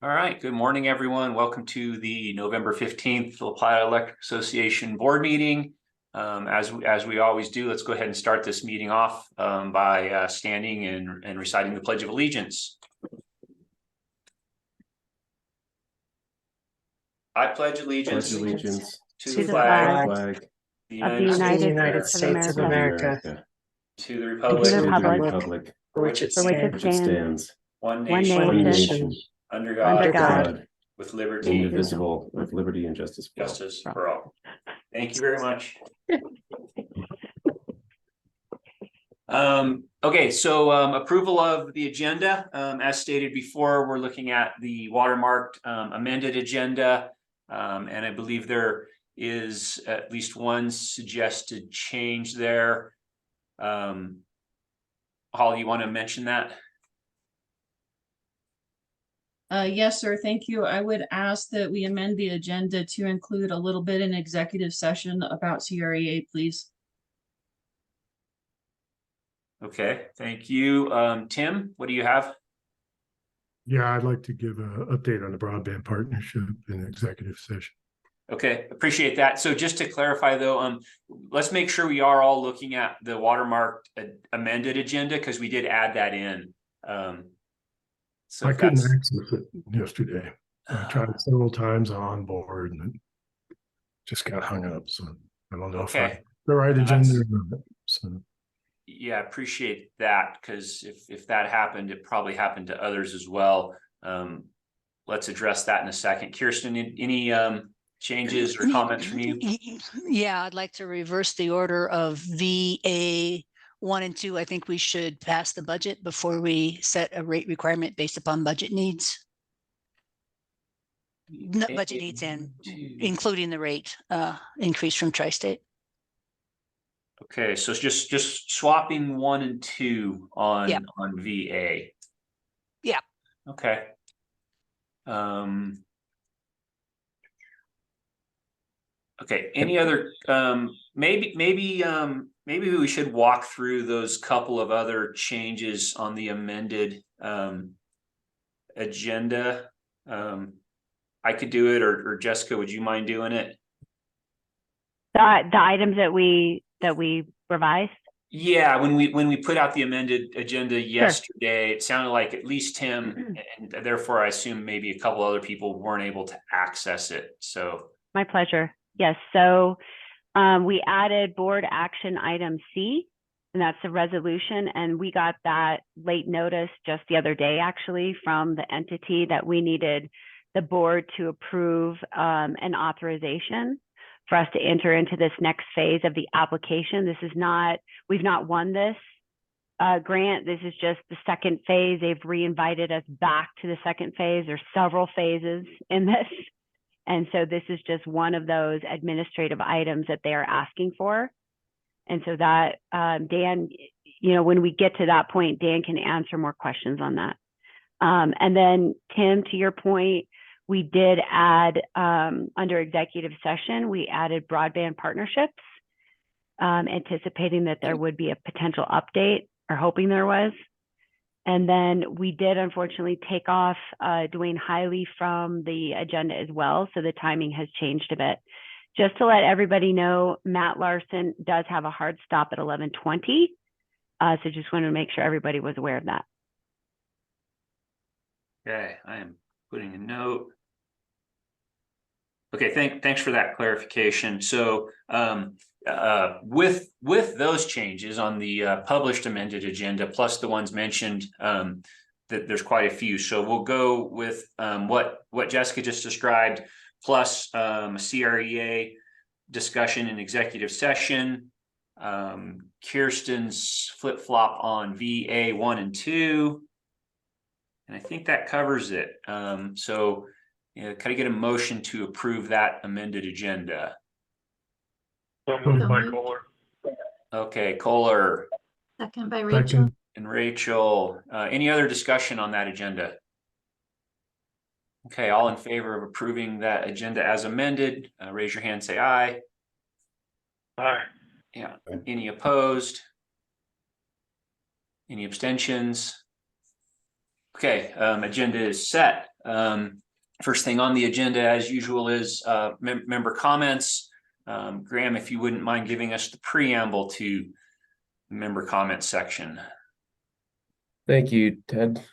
All right, good morning, everyone. Welcome to the November 15th LPEA Electric Association board meeting. As we always do, let's go ahead and start this meeting off by standing and reciting the Pledge of Allegiance. I pledge allegiance to the flag of the the United States of America, to the and to the republic republic for which it for stands, stands, one one nation, under under God, God, with liberty, indivisible, with liberty and justice for all. justice for all. Thank you very much. Okay, so approval of the agenda. As stated before, we're looking at the watermarked amended agenda. And I believe there is at least one suggested change there. Holly, you want to mention that? Yes, sir. Thank you. I would ask that we amend the agenda to include a little bit in executive session about CREA, please. Okay, thank you. Tim, what do you have? Yeah, I'd like to give an update on the broadband partnership in executive session. Okay, appreciate that. So just to clarify though, let's make sure we are all looking at the watermarked amended agenda because we did add that in. So I couldn't access it yesterday. I tried several times on board and it just got hung up. So I don't know if I the right agenda or not. So yeah, appreciate that because if that happened, it probably happened to others as well. Let's address that in a second. Kirsten, any changes or comments from you? Yeah, I'd like to reverse the order of VA 1 and 2. I think we should pass the budget before we set a rate requirement based upon budget needs. Budget needs and including the rate increase from Tri-State. Okay, so it's just swapping 1 and 2 on VA. Yeah. Okay. Okay, any other maybe we should walk through those couple of other changes on the amended agenda. I could do it, or Jessica, would you mind doing it? the items that we revised. Yeah, when we put out the amended agenda yesterday, it sounded like at least Tim, and therefore I assume maybe a couple other people weren't able to access it. So My pleasure. Yes. So we added board action item C, and that's the resolution. And we got that late notice just the other day, actually, from the entity that we needed the board to approve an authorization for us to enter into this next phase of the application. This is not, we've not won this grant. This is just the second phase. They've re-invited us back to the second phase. There's several phases in this. And so this is just one of those administrative items that they are asking for. And so that, Dan, when we get to that point, Dan can answer more questions on that. And then Tim, to your point, we did add under executive session, we added broadband partnerships, anticipating that there would be a potential update, or hoping there was. And then we did unfortunately take off Dwayne Hiley from the agenda as well. So the timing has changed a bit. Just to let everybody know, Matt Larson does have a hard stop at 11:20. So just wanted to make sure everybody was aware of that. okay, I am putting a note. Okay, thanks for that clarification. So with those changes on the published amended agenda, plus the ones mentioned, that there's quite a few. So we'll go with what Jessica just described, plus a CREA discussion in executive session, Kirsten's flip-flop on VA 1 and 2, and I think that covers it. So can I get a motion to approve that amended agenda? Moved by Kohler. Okay, Kohler. Second by Rachel. And Rachel. Any other discussion on that agenda? Okay, all in favor of approving that agenda as amended, raise your hand, say aye. Aye. Yeah. Any opposed? Any abstentions? Okay, agenda is set. First thing on the agenda, as usual, is member comments. Graham, if you wouldn't mind giving us the preamble to member comments section. Thank you, Ted.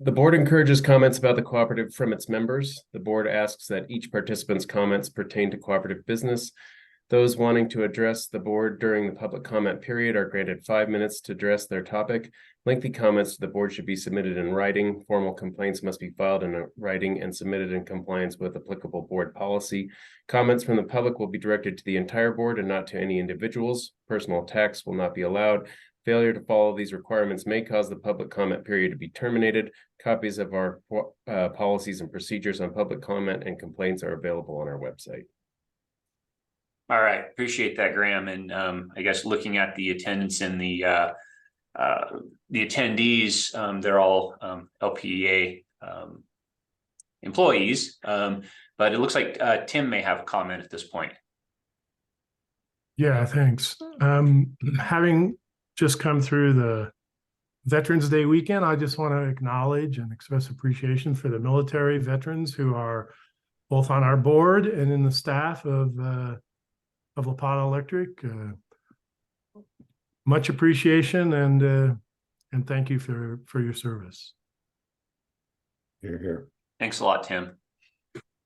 The board encourages comments about the cooperative from its members. The board asks that each participant's comments pertain to cooperative business. Those wanting to address the board during the public comment period are granted 5 minutes to address their topic. Lengthy comments to the board should be submitted in writing. Formal complaints must be filed in writing and submitted in compliance with applicable board policy. Comments from the public will be directed to the entire board and not to any individuals. Personal attacks will not be allowed. Failure to follow these requirements may cause the public comment period to be terminated. Copies of our policies and procedures on public comment and complaints are available on our website. All right, appreciate that, Graham. And I guess looking at the attendance and the attendees, they're all LPEA employees, but it looks like Tim may have a comment at this point. Yeah, thanks. Having just come through the Veterans Day weekend, I just want to acknowledge and express appreciation for the military veterans who are both on our board and in the staff of LPEA Electric. Much appreciation and thank you for your service. Hear, hear. Thanks a lot, Tim.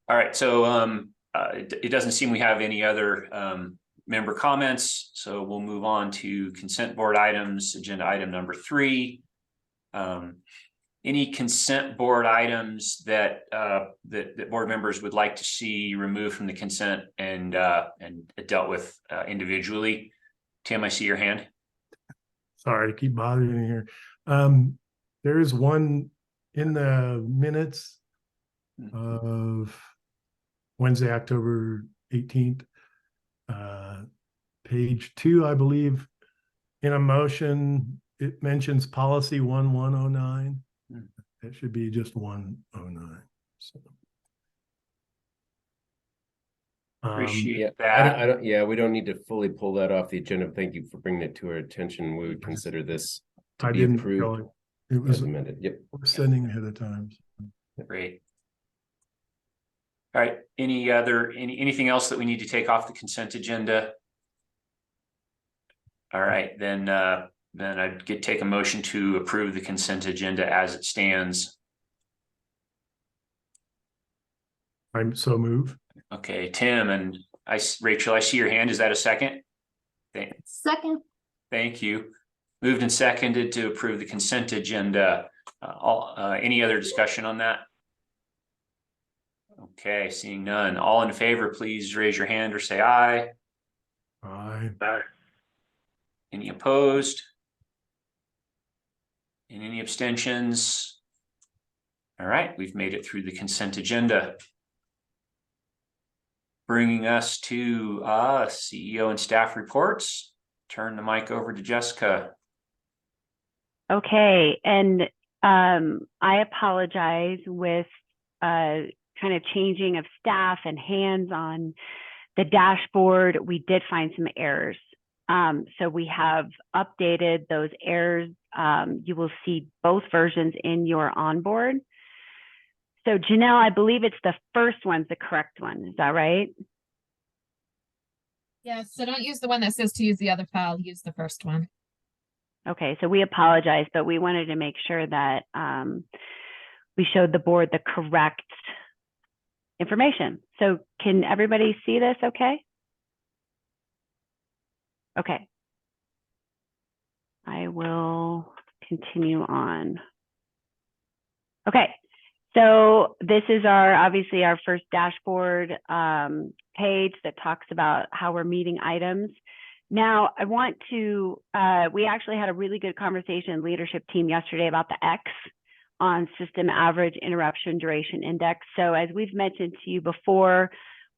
All right, so it doesn't seem we have any other member comments, so we'll move on to consent board items. Agenda item number 3. Any consent board items that that board members would like to see removed from the consent and dealt with individually? Tim, I see your hand. Sorry to keep bothering you here. There is one in the minutes of Wednesday, October 18th, page 2, I believe. In a motion, it mentions policy 1109. It should be just 109. So. Appreciate that. I don't. Yeah, we don't need to fully pull that off the agenda. Thank you for bringing it to our attention. We would consider this to be approved. It was amended. Yep. sending ahead of time. Great. All right. Anything else that we need to take off the consent agenda? All right, then I'd take a motion to approve the consent agenda as it stands. I'm so move. Okay, Tim and Rachel, I see your hand. Is that a second? Second. Thank you. Moved and seconded to approve the consent agenda. Any other discussion on that? Okay, seeing none. All in favor, please raise your hand or say aye. Aye. Any opposed? And any abstentions? All right, we've made it through the consent agenda. Bringing us to CEO and staff reports. Turn the mic over to Jessica. Okay, and I apologize with kind of changing of staff and hands on the dashboard. We did find some errors. So we have updated those errors. You will see both versions in your onboard. So Janelle, I believe it's the first one's the correct one. Is that right? Yes, so don't use the one that says to use the other file, use the first one. Okay, so we apologize, but we wanted to make sure that we showed the board the correct information. So can everybody see this okay? Okay. I will continue on. Okay, so this is obviously our first dashboard page that talks about how we're meeting items. Now, I want to, we actually had a really good conversation leadership team yesterday about the X on System Average Interruption Duration Index. So as we've mentioned to you before,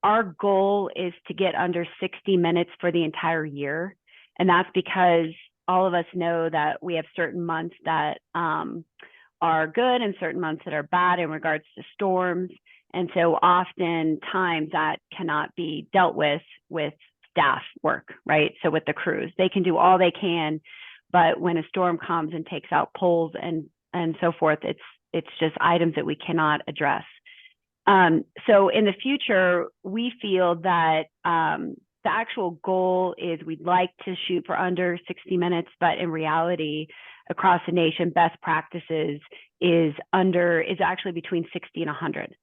our goal is to get under 60 minutes for the entire year. And that's because all of us know that we have certain months that are good and certain months that are bad in regards to storms. And so oftentimes that cannot be dealt with staff work, right? So with the crews, they can do all they can, but when a storm comes and takes out poles and so forth, it's just items that we cannot address. So in the future, we feel that the actual goal is we'd like to shoot for under 60 minutes, but in reality, across the nation, best practices is actually between 60 and 100.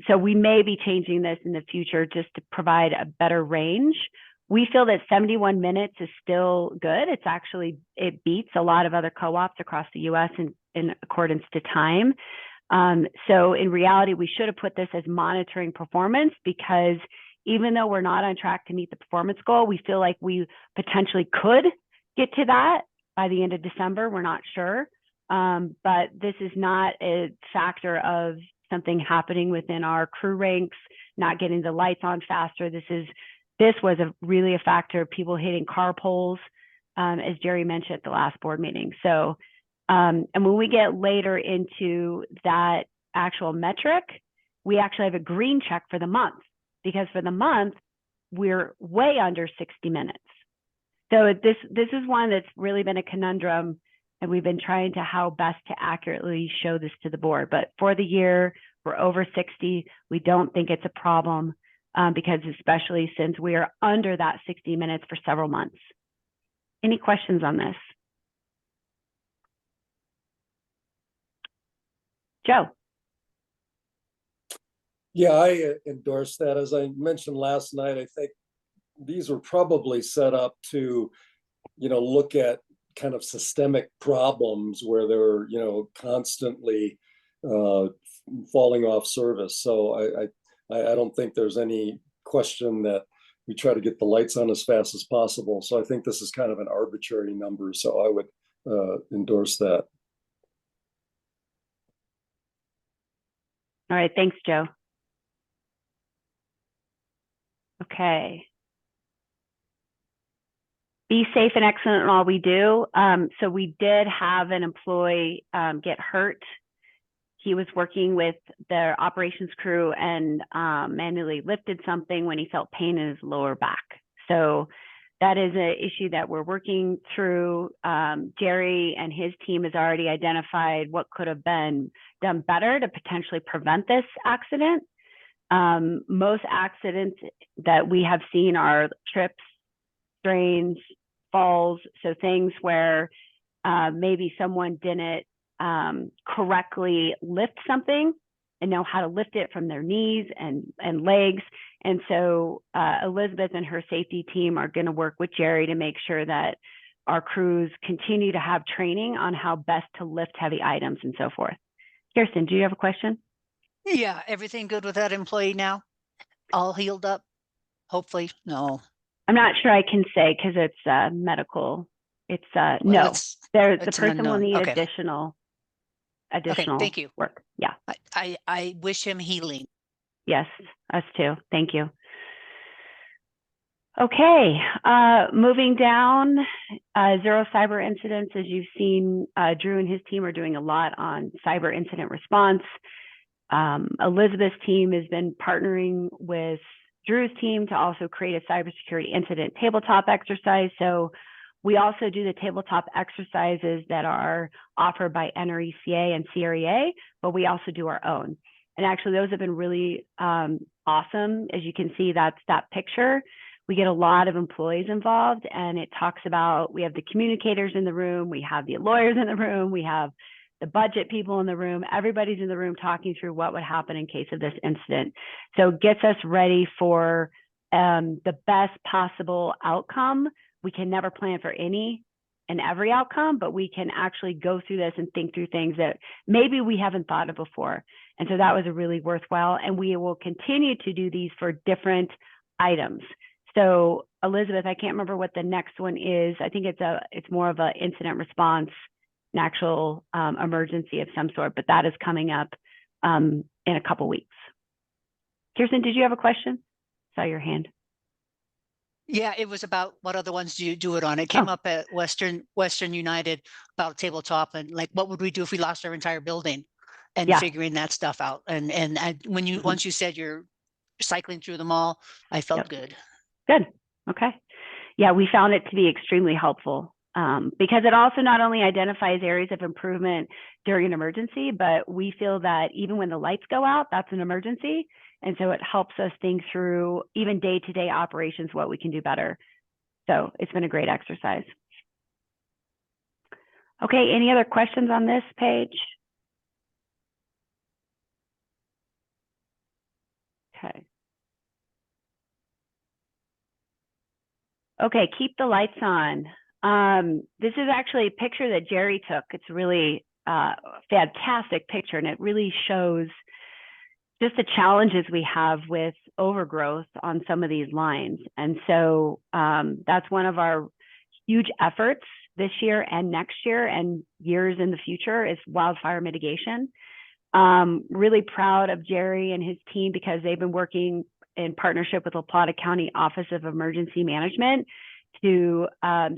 So we may be changing this in the future just to provide a better range. We feel that 71 minutes is still good. It beats a lot of other co-ops across the US in accordance to time. So in reality, we should have put this as monitoring performance, because even though we're not on track to meet the performance goal, we feel like we potentially could get to that by the end of December. We're not sure. But this is not a factor of something happening within our crew ranks, not getting the lights on faster. This was really a factor of people hitting car poles, as Jerry mentioned at the last board meeting. So, and when we get later into that actual metric, we actually have a green check for the month, because for the month, we're way under 60 minutes. So this is one that's really been a conundrum, and we've been trying to how best to accurately show this to the board. But for the year, we're over 60. We don't think it's a problem, because especially since we are under that 60 minutes for several months. Any questions on this? Joe? Yeah, I endorse that. As I mentioned last night, I think these were probably set up to, look at kind of systemic problems where they're, constantly falling off service. So I don't think there's any question that we try to get the lights on as fast as possible. So I think this is kind of an arbitrary number. So I would endorse that. All right, thanks, Joe. Okay. Be safe and excellent in all we do. So we did have an employee get hurt. He was working with their operations crew and manually lifted something when he felt pain in his lower back. So that is an issue that we're working through. Jerry and his team has already identified what could have been done better to potentially prevent this accident. Most accidents that we have seen are trips, strains, falls, so things where maybe someone didn't correctly lift something and know how to lift it from their knees and legs. And so Elizabeth and her safety team are going to work with Jerry to make sure that our crews continue to have training on how best to lift heavy items and so forth. Kirsten, do you have a question? Yeah, everything good with that employee now? All healed up? Hopefully, no. I'm not sure I can say because it's medical. It's Well, no. The it's an person will unknown. need Okay. additional Thank you. work. Yeah. I wish him healing. Yes, us too. Thank you. Okay, moving down, zero cyber incidents. As you've seen, Drew and his team are doing a lot on cyber incident response. Elizabeth's team has been partnering with Drew's team to also create a cybersecurity incident tabletop exercise. So we also do the tabletop exercises that are offered by NRECA and CREA, but we also do our own. And actually those have been really awesome. As you can see, that's that picture. We get a lot of employees involved, and it talks about, we have the communicators in the room, we have the lawyers in the room, we have the budget people in the room, everybody's in the room talking through what would happen in case of this incident. So it gets us ready for the best possible outcome. We can never plan for any and every outcome, but we can actually go through this and think through things that maybe we haven't thought of before. And so that was a really worthwhile, and we will continue to do these for different items. So Elizabeth, I can't remember what the next one is. I think it's more of an incident response, an actual emergency of some sort, but that is coming up in a couple weeks. Kirsten, did you have a question? Saw your hand. Yeah, it was about what other ones do you do it on? It came up at Western United about tabletop, and like, what would we do if we lost our entire building, and figuring that stuff out. And when you once you said you're cycling through them all, I felt good. Good. Okay. Yeah, we found it to be extremely helpful. Because it also not only identifies areas of improvement during an emergency, but we feel that even when the lights go out, that's an emergency. And so it helps us think through even day-to-day operations, what we can do better. So it's been a great exercise. Okay, any other questions on this page? Okay. Okay, keep the lights on. This is actually a picture that Jerry took. It's really a fantastic picture, and it really shows just the challenges we have with overgrowth on some of these lines. And so that's one of our huge efforts this year and next year and years in the future is wildfire mitigation. Really proud of Jerry and his team because they've been working in partnership with La Plata County Office of Emergency Management to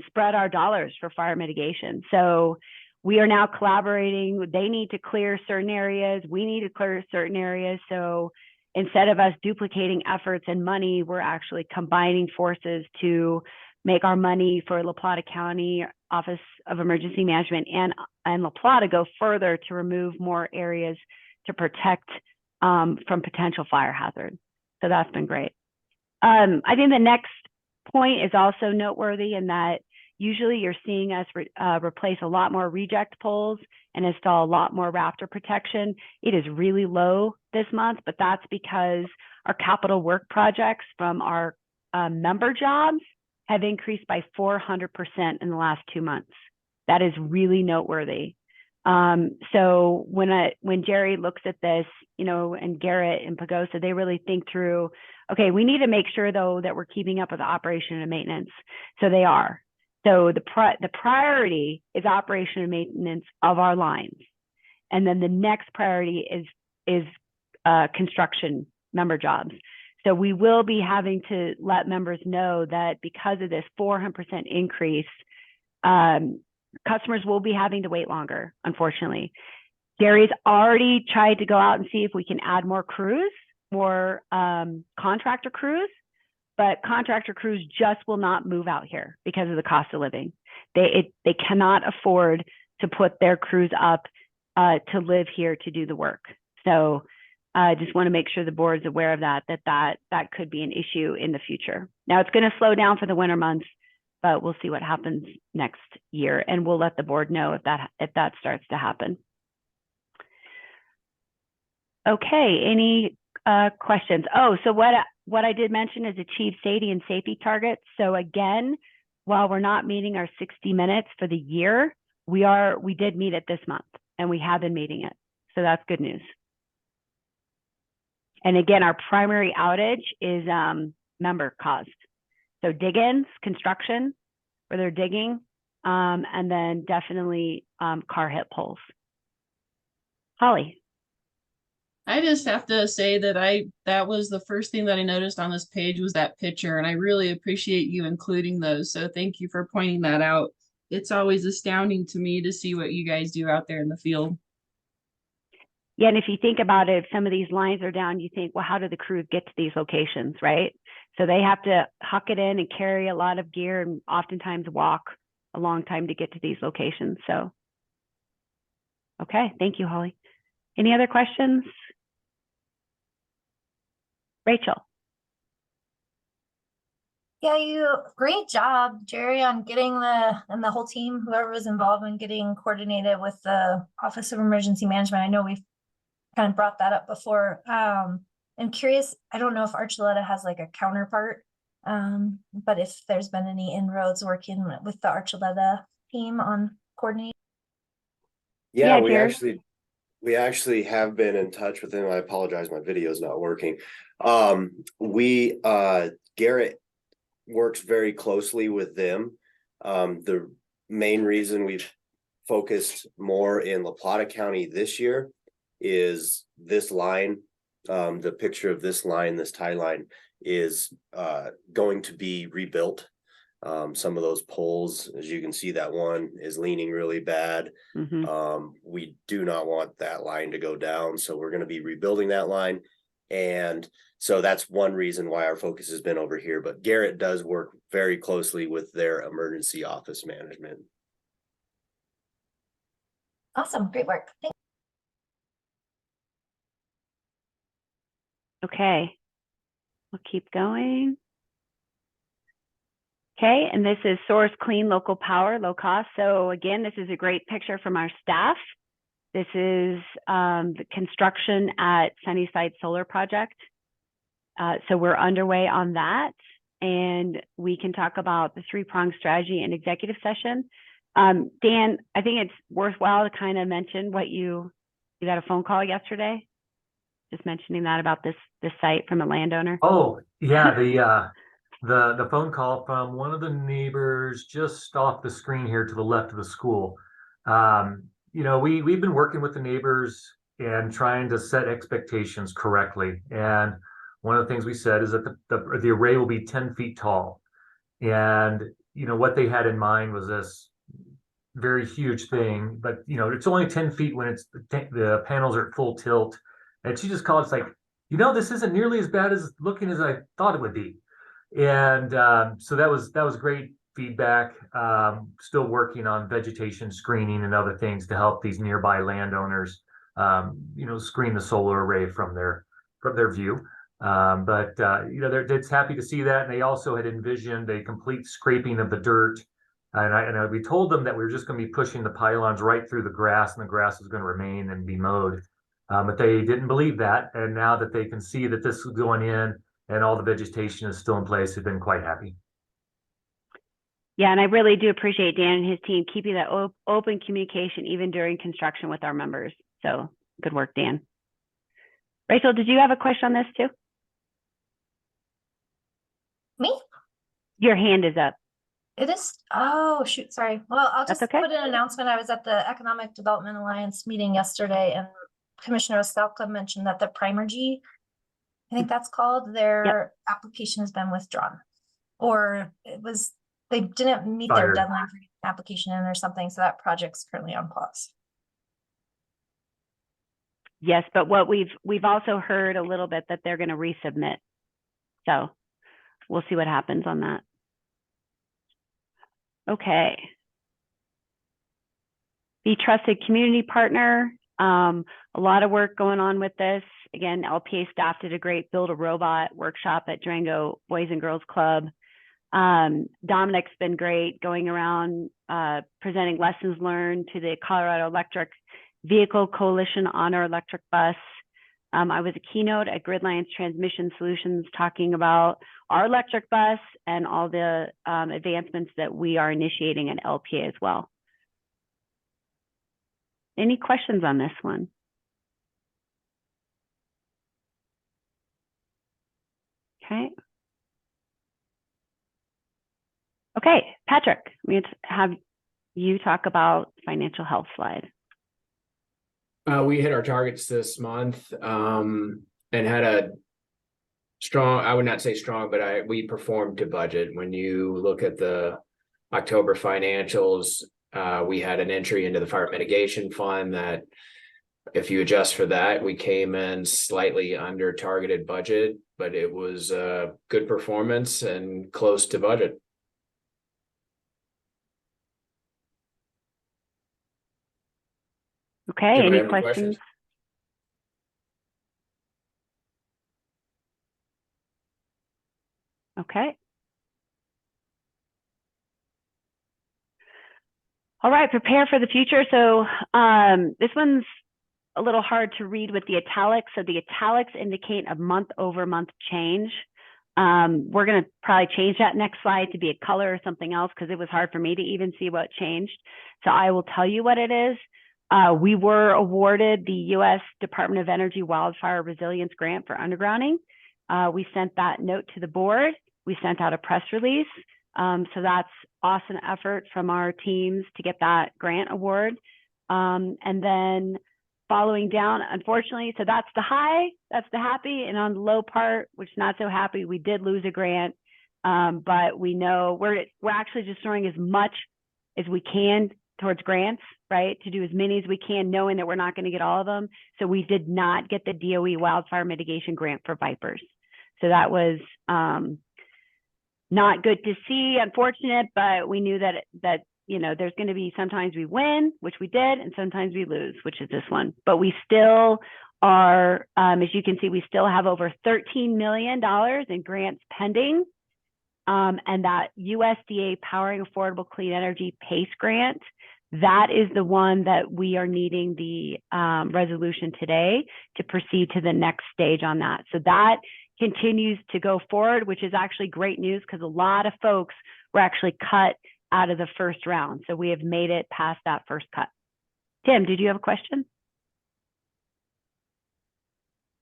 spread our dollars for fire mitigation. So we are now collaborating. They need to clear certain areas. We need to clear certain areas. So instead of us duplicating efforts and money, we're actually combining forces to make our money for La Plata County Office of Emergency Management and La Plata go further to remove more areas to protect from potential fire hazard. So that's been great. I think the next point is also noteworthy in that usually you're seeing us replace a lot more reject poles and install a lot more Raptor protection. It is really low this month, but that's because our capital work projects from our member jobs have increased by 400% in the last 2 months. That is really noteworthy. So when Jerry looks at this, you know, and Garrett and Pagosa, they really think through, okay, we need to make sure though that we're keeping up with the operation and maintenance. So they are. So the priority is operation and maintenance of our lines. And then the next priority is construction member jobs. So we will be having to let members know that because of this 400% increase, customers will be having to wait longer, unfortunately. Gary's already tried to go out and see if we can add more crews, more contractor crews, but contractor crews just will not move out here because of the cost of living. They cannot afford to put their crews up to live here to do the work. So I just want to make sure the board's aware of that could be an issue in the future. Now it's going to slow down for the winter months, but we'll see what happens next year, and we'll let the board know if that starts to happen. Okay, any questions? Oh, so what I did mention is achieve safety targets. So again, while we're not meeting our 60 minutes for the year, we did meet it this month, and we have been meeting it. So that's good news. And again, our primary outage is member caused. So dig-ins, construction, where they're digging, and then definitely car hit poles. Holly. I just have to say that that was the first thing that I noticed on this page was that picture, and I really appreciate you including those. So thank you for pointing that out. It's always astounding to me to see what you guys do out there in the field. Yeah, and if you think about it, if some of these lines are down, you think, well, how do the crews get to these locations, right? So they have to huck it in and carry a lot of gear and oftentimes walk a long time to get to these locations. So, okay, thank you, Holly. Any other questions? Rachel. Yeah, great job, Jerry, on getting and the whole team, whoever was involved in getting coordinated with the Office of Emergency Management. I know we've kind of brought that up before. I'm curious, I don't know if Archuleta has like a counterpart, but if there's been any inroads working with the Archuleta team on coordinating. Yeah, we actually have been in touch with them. I apologize, my video is not working. Garrett works very closely with them. The main reason we've focused more in La Plata County this year is this line. The picture of this line, this tie line, is going to be rebuilt. Some of those poles, as you can see, that one is leaning really bad. We do not want that line to go down, so we're going to be rebuilding that line. And so that's one reason why our focus has been over here. But Garrett does work very closely with their emergency office management. Awesome, great work. Thank Okay, we'll keep going. Okay, and this is source clean local power, low cost. So again, this is a great picture from our staff. This is the construction at Sunnyside Solar Project. So we're underway on that, and we can talk about the three-pronged strategy in executive session. Dan, I think it's worthwhile to kind of mention what you got a phone call yesterday, just mentioning that about this site from a landowner. Oh, yeah, the phone call from one of the neighbors just off the screen here to the left of the school. You know, we've been working with the neighbors and trying to set expectations correctly. And one of the things we said is that the array will be 10 feet tall. And, you know, what they had in mind was this very huge thing, but, you know, it's only 10 feet when it's the panels are at full tilt. And she just called, it's like, you know, this isn't nearly as bad as looking as I thought it would be. And so that was great feedback. Still working on vegetation screening and other things to help these nearby landowners, you know, screen the solar array from their view. But you know, it's happy to see that. And they also had envisioned a complete scraping of the dirt. And we told them that we were just going to be pushing the pylons right through the grass, and the grass was going to remain and be mowed. But they didn't believe that. And now that they can see that this is going in and all the vegetation is still in place, they've been quite happy. Yeah, and I really do appreciate Dan and his team keeping that open communication even during construction with our members. So good work, Dan. Rachel, did you have a question on this too? Me? Your hand is up. It is, oh, shoot, sorry. Well, I'll That's just okay. put an announcement. I was at the Economic Development Alliance meeting yesterday, and Commissioner Ostalka mentioned that the Primergy, I think that's called, their application has been withdrawn. Or it was, they didn't meet their Fired. deadline for getting an application in or something, so that project's currently on pause. Yes, but what we've also heard a little bit that they're going to resubmit. So we'll see what happens on that. Okay. Be trusted community partner. A lot of work going on with this. Again, LPEA staff did a great Build a Robot workshop at Durango Boys and Girls Club. Dominic's been great going around presenting lessons learned to the Colorado Electric Vehicle Coalition on our electric bus. I was a keynote at Gridlines Transmission Solutions talking about our electric bus and all the advancements that we are initiating at LPEA as well. Any questions on this one? Okay. Okay, Patrick, we have to have you talk about financial health slide. We hit our targets this month and had a strong, I would not say strong, but we performed to budget. When you look at the October financials, we had an entry into the fire mitigation fund that, if you adjust for that, we came in slightly under targeted budget, but it was a good performance and close to budget. Okay, any questions? Okay. All right, prepare for the future. So this one's a little hard to read with the italics. So the italics indicate a month-over-month change. We're going to probably change that next slide to be a color or something else because it was hard for me to even see what changed. So I will tell you what it is. We were awarded the U.S. Department of Energy Wildfire Resilience Grant for undergrounding. We sent that note to the board. We sent out a press release. So that's awesome effort from our teams to get that grant award. And then following down, unfortunately, so that's the high, that's the happy, and on the low part, which is not so happy, we did lose a grant. But we know we're actually just throwing as much as we can towards grants, right? To do as many as we can, knowing that we're not going to get all of them. So we did not get the DOE wildfire mitigation grant for Vipers. So that was not good to see, unfortunate, but we knew that there's going to be sometimes we win, which we did, and sometimes we lose, which is this one. But we still are, as you can see, we still have over $13 million in grants pending. And that USDA Powering Affordable Clean Energy PACE grant, that is the one that we are needing the resolution today to proceed to the next stage on that. So that continues to go forward, which is actually great news because a lot of folks were actually cut out of the first round. So we have made it past that first cut. Tim, did you have a question?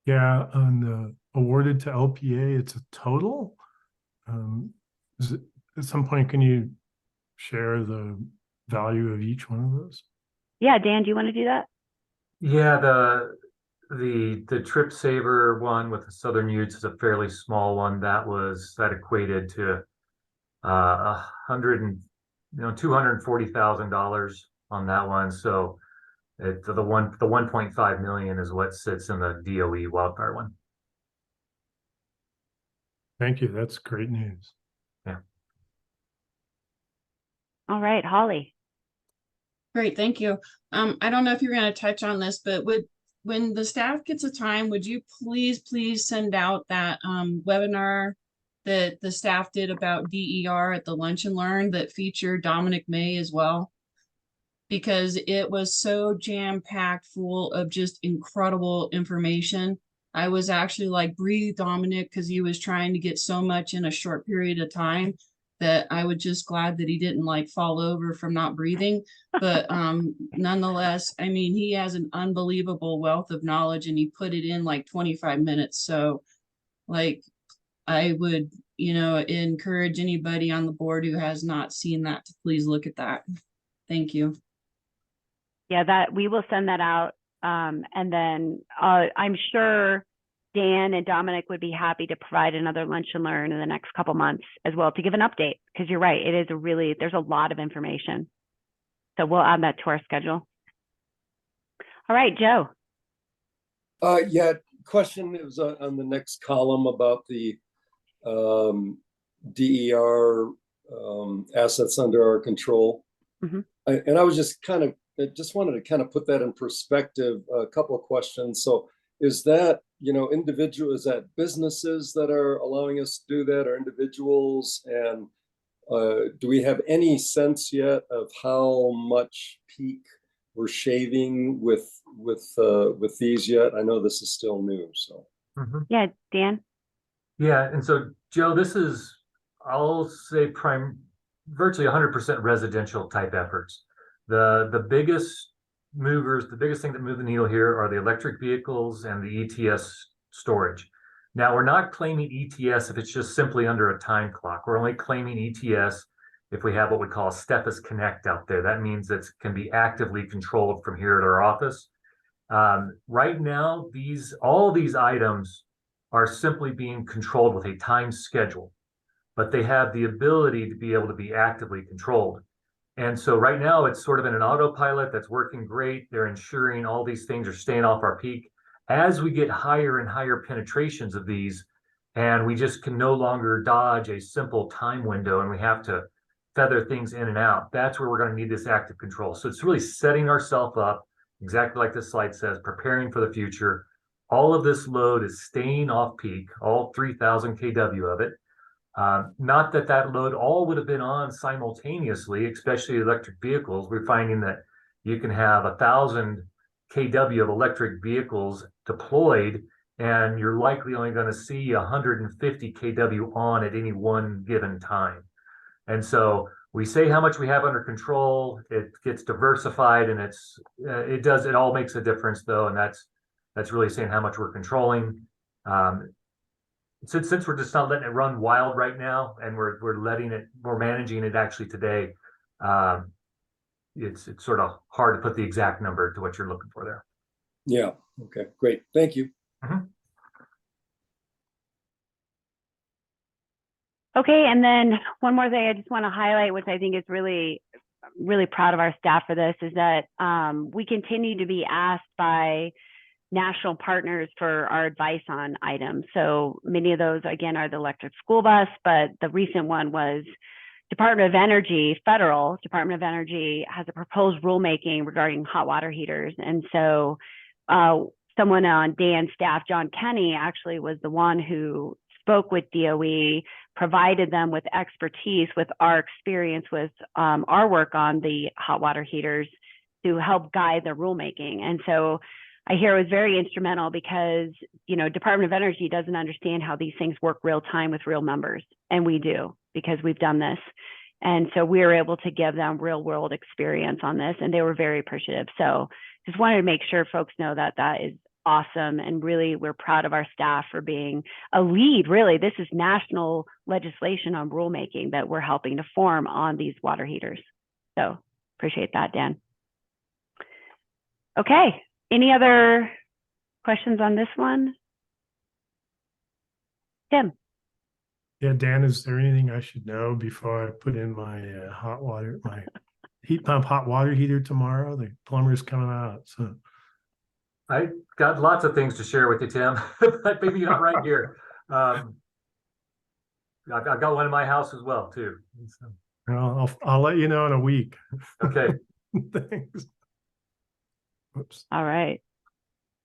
Yeah, on the awarded to LPEA, it's a total. At some point, can you share the value of each one of those? Yeah, Dan, do you want to do that? Yeah, the Trip Saver one with the Southern Utes is a fairly small one. That equated to $240,000 on that one. So the 1.5 million is what sits in the DOE wildfire one. Thank you. That's great news. Yeah. All right, Holly. Great, thank you. I don't know if you're going to touch on this, but when the staff gets a time, would you please send out that webinar that the staff did about DER at the Lunch and Learn that featured Dominic May as well? Because it was so jam-packed full of just incredible information. I was actually like, breathe, Dominic, because he was trying to get so much in a short period of time that I was just glad that he didn't like fall over from not breathing. But nonetheless, I mean, he has an unbelievable wealth of knowledge and he put it in like 25 minutes. So like, I would, encourage anybody on the board who has not seen that to please look at that. Thank you. Yeah, that we will send that out. And then I'm sure Dan and Dominic would be happy to provide another Lunch and Learn in the next couple months as well to give an update, because you're right, it is there's a lot of information. So we'll add that to our schedule. All right, Joe. Yeah, question is on the next column about the DER assets under our control. Mm-hmm. And I was just wanted to kind of put that in perspective. A couple of questions. So is that, is that businesses that are allowing us to do that, or individuals? And do we have any sense yet of how much peak we're shaving with these yet? I know this is still new, so. Mm-hmm. Yeah, Dan. Yeah, and so Joe, this is, I'll say, virtually 100% residential type efforts. The biggest movers, the biggest thing that move the needle here are the electric vehicles and the ETS storage. Now, we're not claiming ETS if it's just simply under a time clock. We're only claiming ETS if we have what we call a Steffes Connect out there. That means it can be actively controlled from here at our office. Right now, all these items are simply being controlled with a time schedule, but they have the ability to be able to be actively controlled. And so right now it's sort of in an autopilot that's working great. They're ensuring all these things are staying off our peak. As we get higher and higher penetrations of these, and we just can no longer dodge a simple time window and we have to feather things in and out, that's where we're going to need this active control. So it's really setting ourselves up, exactly like this slide says, preparing for the future. All of this load is staying off peak, all 3,000 kW of it. Not that load all would have been on simultaneously, especially electric vehicles. We're finding that you can have 1,000 kW of electric vehicles deployed, and you're likely only going to see 150 kW on at any one given time. And so we say how much we have under control, it gets diversified, and it all makes a difference though, and that's really saying how much we're controlling. Since we're just not letting it run wild right now, and we're managing it actually today, it's sort of hard to put the exact number to what you're looking for there. Yeah. Okay. Great. Thank you. Mm-hmm. Okay, and then one more thing I just want to highlight, which I think is really really proud of our staff for this, is that we continue to be asked by national partners for our advice on items. So many of those, again, are the electric school bus, but the recent one was Department of Energy, federal Department of Energy has a proposed rulemaking regarding hot water heaters. And so someone on Dan's staff, John Kenny, actually was the one who spoke with DOE, provided them with expertise with our experience with our work on the hot water heaters to help guide the rulemaking. And so I hear it was very instrumental because, you know, Department of Energy doesn't understand how these things work real time with real numbers. And we do, because we've done this. And so we were able to give them real world experience on this, and they were very appreciative. So just wanted to make sure folks know that that is awesome. And really, we're proud of our staff for being a lead. Really, this is national legislation on rulemaking that we're helping to form on these water heaters. So appreciate that, Dan. Okay. Any other questions on this one? Tim? Yeah, Dan, is there anything I should know before I put in my my heat pump hot water heater tomorrow? The plumber's coming out, so. I got lots of things to share with you, Tim, but maybe not right here. I've got one in my house as well, too. So. Well, I'll let you know in a week. Okay. Thanks. Oops. All right.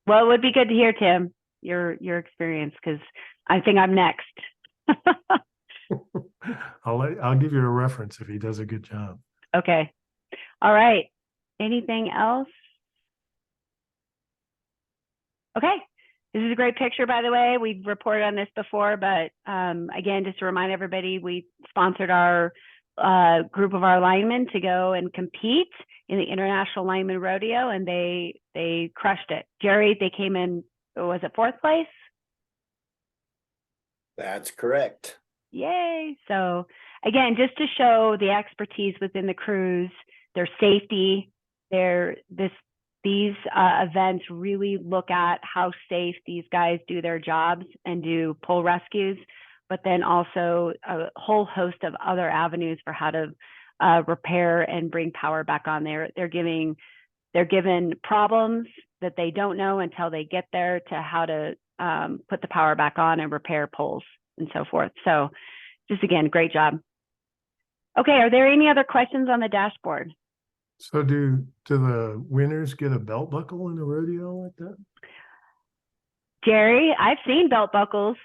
Well, it would be good to hear, Tim, your experience, because I think I'm next. I'll give you a reference if he does a good job. Okay. All right. Anything else? Okay. This is a great picture, by the way. We've reported on this before, but again, just to remind everybody, we sponsored our group of our linemen to go and compete in the International Lineman Rodeo, and they crushed it. Jerry, they came in, was it 4th place? That's correct. Yay. So again, just to show the expertise within the crews, their safety, these events really look at how safe these guys do their jobs and do pole rescues, but then also a whole host of other avenues for how to repair and bring power back on there. They're given problems that they don't know until they get there to how to put the power back on and repair poles and so forth. So just again, great job. Okay, are there any other questions on the dashboard? So do the winners get a belt buckle in a rodeo like that? Jerry, I've seen belt buckles.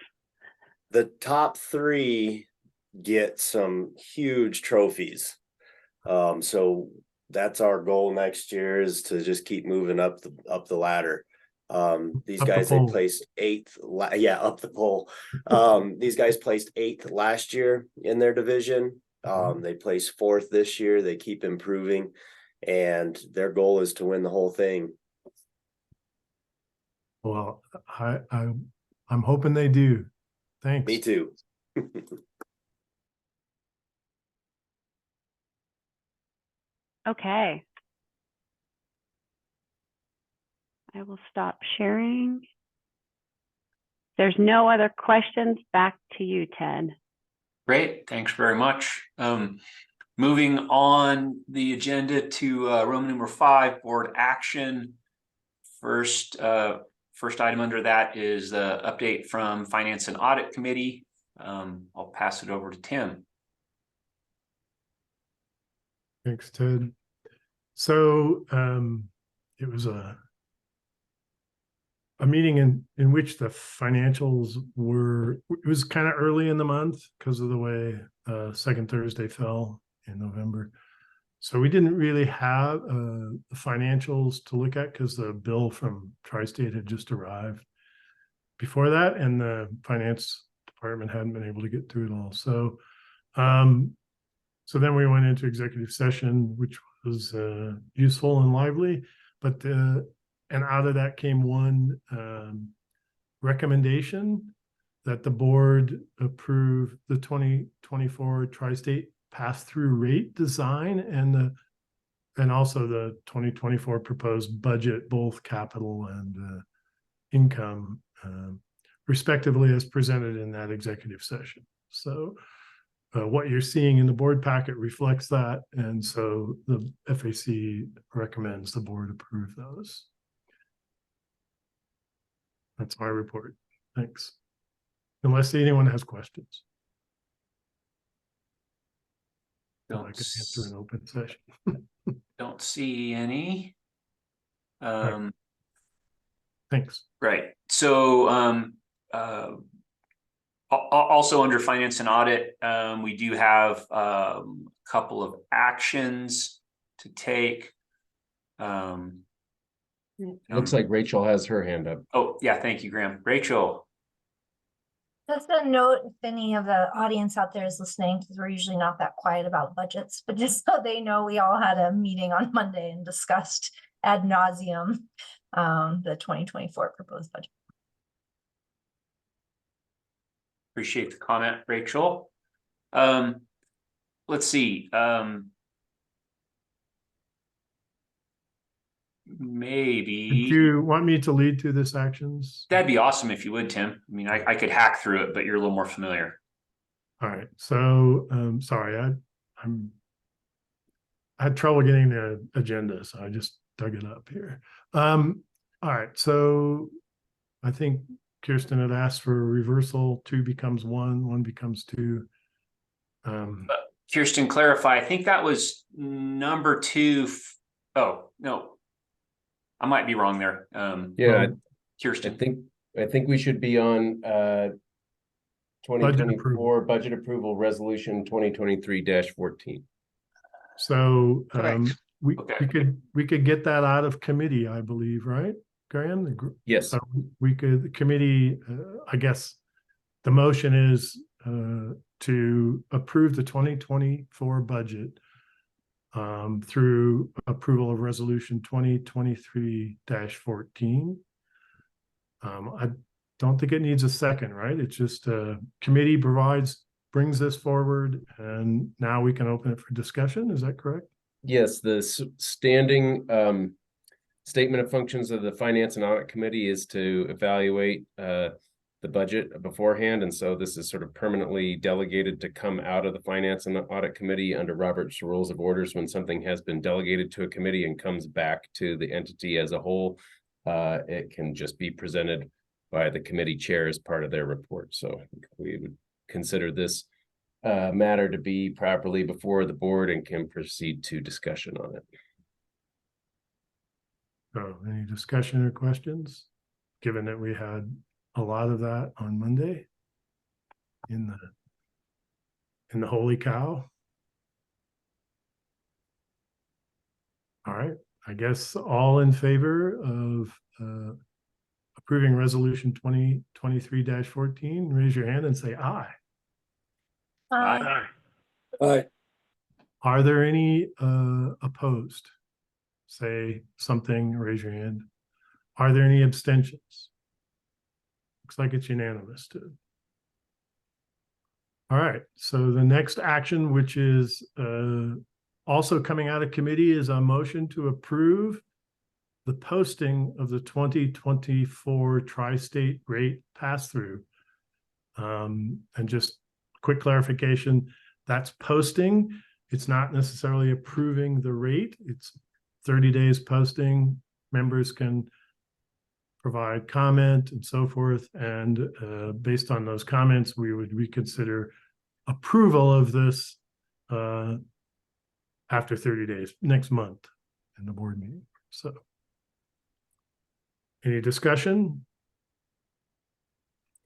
The top 3 get some huge trophies. So that's our goal next year, is to just keep moving up the ladder. These guys, they placed 8th, up the pole. These guys placed 8th last year in their division. They placed 4th this year. They keep improving, and their goal is to win the whole thing. Well, I'm hoping they do. Thanks. Me too. Okay. I will stop sharing. There's no other questions. Back to you, Ted. Great, thanks very much. Moving on the agenda to Roman numeral 5, board action. First item under that is the update from Finance and Audit Committee. I'll pass it over to Tim. Thanks, Ted. So it was a meeting in which the financials were, it was kind of early in the month because of the way second Thursday fell in November. So we didn't really have the financials to look at because the bill from Tri-State had just arrived before that, and the finance department hadn't been able to get through it all. So so then we went into executive session, which was useful and lively, but and out of that came one recommendation that the board approve the 2024 Tri-State pass-through rate design and also the 2024 proposed budget, both capital and income, respectively, as presented in that executive session. So what you're seeing in the board packet reflects that. And so the FAC recommends the board approve those. That's my report. Thanks. Unless anyone has questions. I can answer an open session. Don't see any. Thanks. Right. So also under finance and audit, we do have a couple of actions to take. Looks like Rachel has her hand up. Oh, yeah. Thank you, Graham. Rachel. Just a note, if any of the audience out there is listening, because we're usually not that quiet about budgets, but just so they know, we all had a meeting on Monday and discussed ad nauseum the 2024 proposed budget. Appreciate the comment, Rachel. Let's see. Maybe. Do you want me to lead to this actions? That'd be awesome if you would, Tim. I mean, I could hack through it, but you're a little more familiar. All right. So sorry, I had trouble getting the agenda, so I just dug it up here. All right. So I think Kirsten had asked for a reversal. 2 becomes 1, 1 becomes 2. Kirsten, clarify. I think that was number 2. Oh, no. I might be wrong there. Yeah, Kirsten. I think we should be on 2024 budget approval resolution 2023-14. So we Okay. we could get that out of committee, I believe, right, Graham? Yes. So we could, the committee, I guess the motion is to approve the 2024 budget through approval of resolution 2023-14. I don't think it needs a second, right? It's just committee brings this forward, and now we can open it for discussion. Is that correct? Yes, the standing statement of functions of the Finance and Audit Committee is to evaluate the budget beforehand, and so this is sort of permanently delegated to come out of the Finance and Audit Committee under Robert's Rules of Orders. When something has been delegated to a committee and comes back to the entity as a whole, it can just be presented by the committee chair as part of their report. So we would consider this matter to be properly before the board and can proceed to discussion on it. So any discussion or questions, given that we had a lot of that on Monday in the holy cow? All right, I guess all in favor of approving resolution 2023-14, raise your hand and say aye. Aye. Aye. Are there any opposed? Say something, raise your hand. Are there any abstentions? Looks like it's unanimous too. All right, so the next action, which is also coming out of committee, is a motion to approve the posting of the 2024 tri-state rate pass-through. And just quick clarification, that's posting. It's not necessarily approving the rate. It's 30 days posting. Members can provide comment and so forth. And based on those comments, we would reconsider approval of this after 30 days, next month in the board meeting. So any discussion?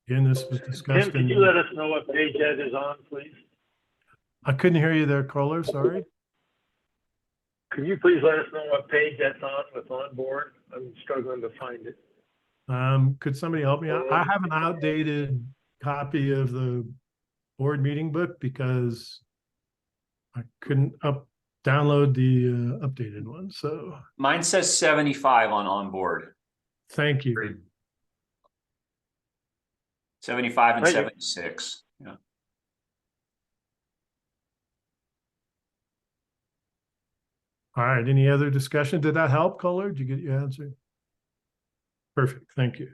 Again, this was discussed. Tim, could you let us know what page that is on, please? I couldn't hear you there, Kohler, sorry. Could you please let us know what page that's on with on board? I'm struggling to find it. Could somebody help me out? I have an outdated copy of the board meeting book because I couldn't download the updated one. So Mine says 75 on board. Thank you. 75 and Thank you. 76. Yeah. All right. Any other discussion? Did that help, Kohler? Did you get your answer? Perfect. Thank you.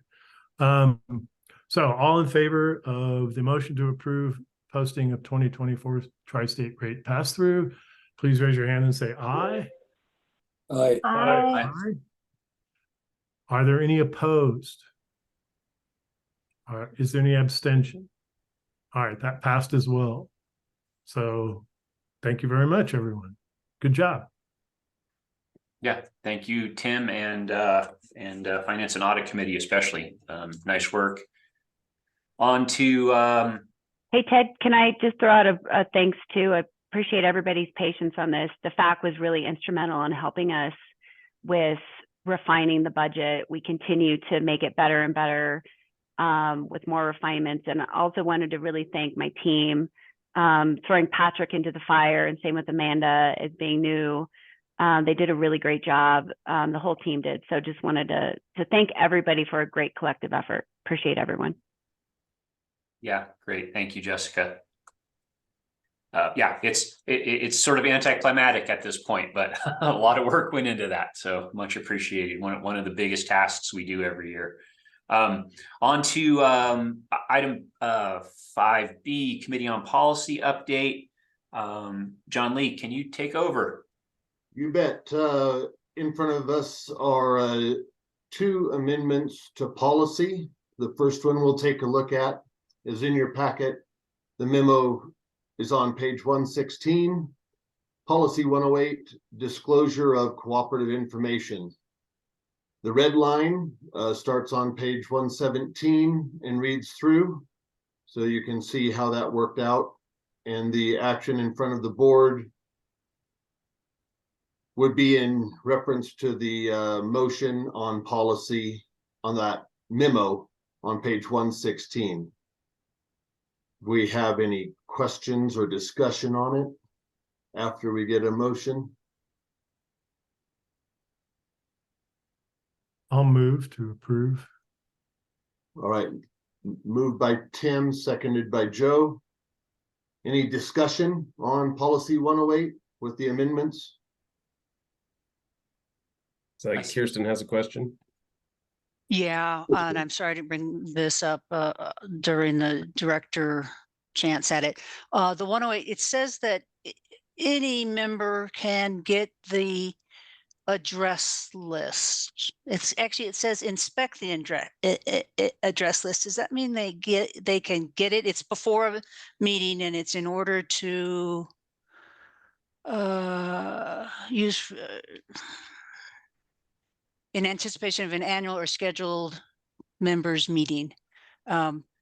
So all in favor of the motion to approve posting of 2024 tri-state rate pass-through, please raise your hand and say aye. Aye. Aye. Are there any opposed? Is there any abstention? All right, that passed as well. So thank you very much, everyone. Good job. Yeah, thank you, Tim, and Finance and Audit Committee especially. Nice work. On to Hey, Ted, can I just throw out a thanks too? I appreciate everybody's patience on this. The FAC was really instrumental in helping us with refining the budget. We continue to make it better and better with more refinements. And I also wanted to really thank my team, throwing Patrick into the fire, and same with Amanda as being new. They did a really great job. The whole team did. So just wanted to thank everybody for a great collective effort. Appreciate everyone. yeah, great. Thank you, Jessica. Yeah, it's sort of anticlimactic at this point, but a lot of work went into that. So much appreciated. One of the biggest tasks we do every year. On to item 5B, Committee on Policy update. John Lee, can you take over? You bet. In front of us are 2 amendments to policy. The first one we'll take a look at is in your packet. The memo is on page 116. Policy 108, disclosure of cooperative information. The red line starts on page 117 and reads through, so you can see how that worked out. And the action in front of the board would be in reference to the motion on policy on that memo on page 116. Do we have any questions or discussion on it after we get a motion? I'll move to approve. All right, moved by Tim, seconded by Joe. Any discussion on policy 108 with the amendments? So Kirsten has a question. Yeah, and I'm sorry to bring this up during the director chance at it. The 108, it says that any member can get the address list. It's actually, it says inspect the address list. Does that mean they can get it? It's before a meeting and it's in order to use in anticipation of an annual or scheduled members meeting.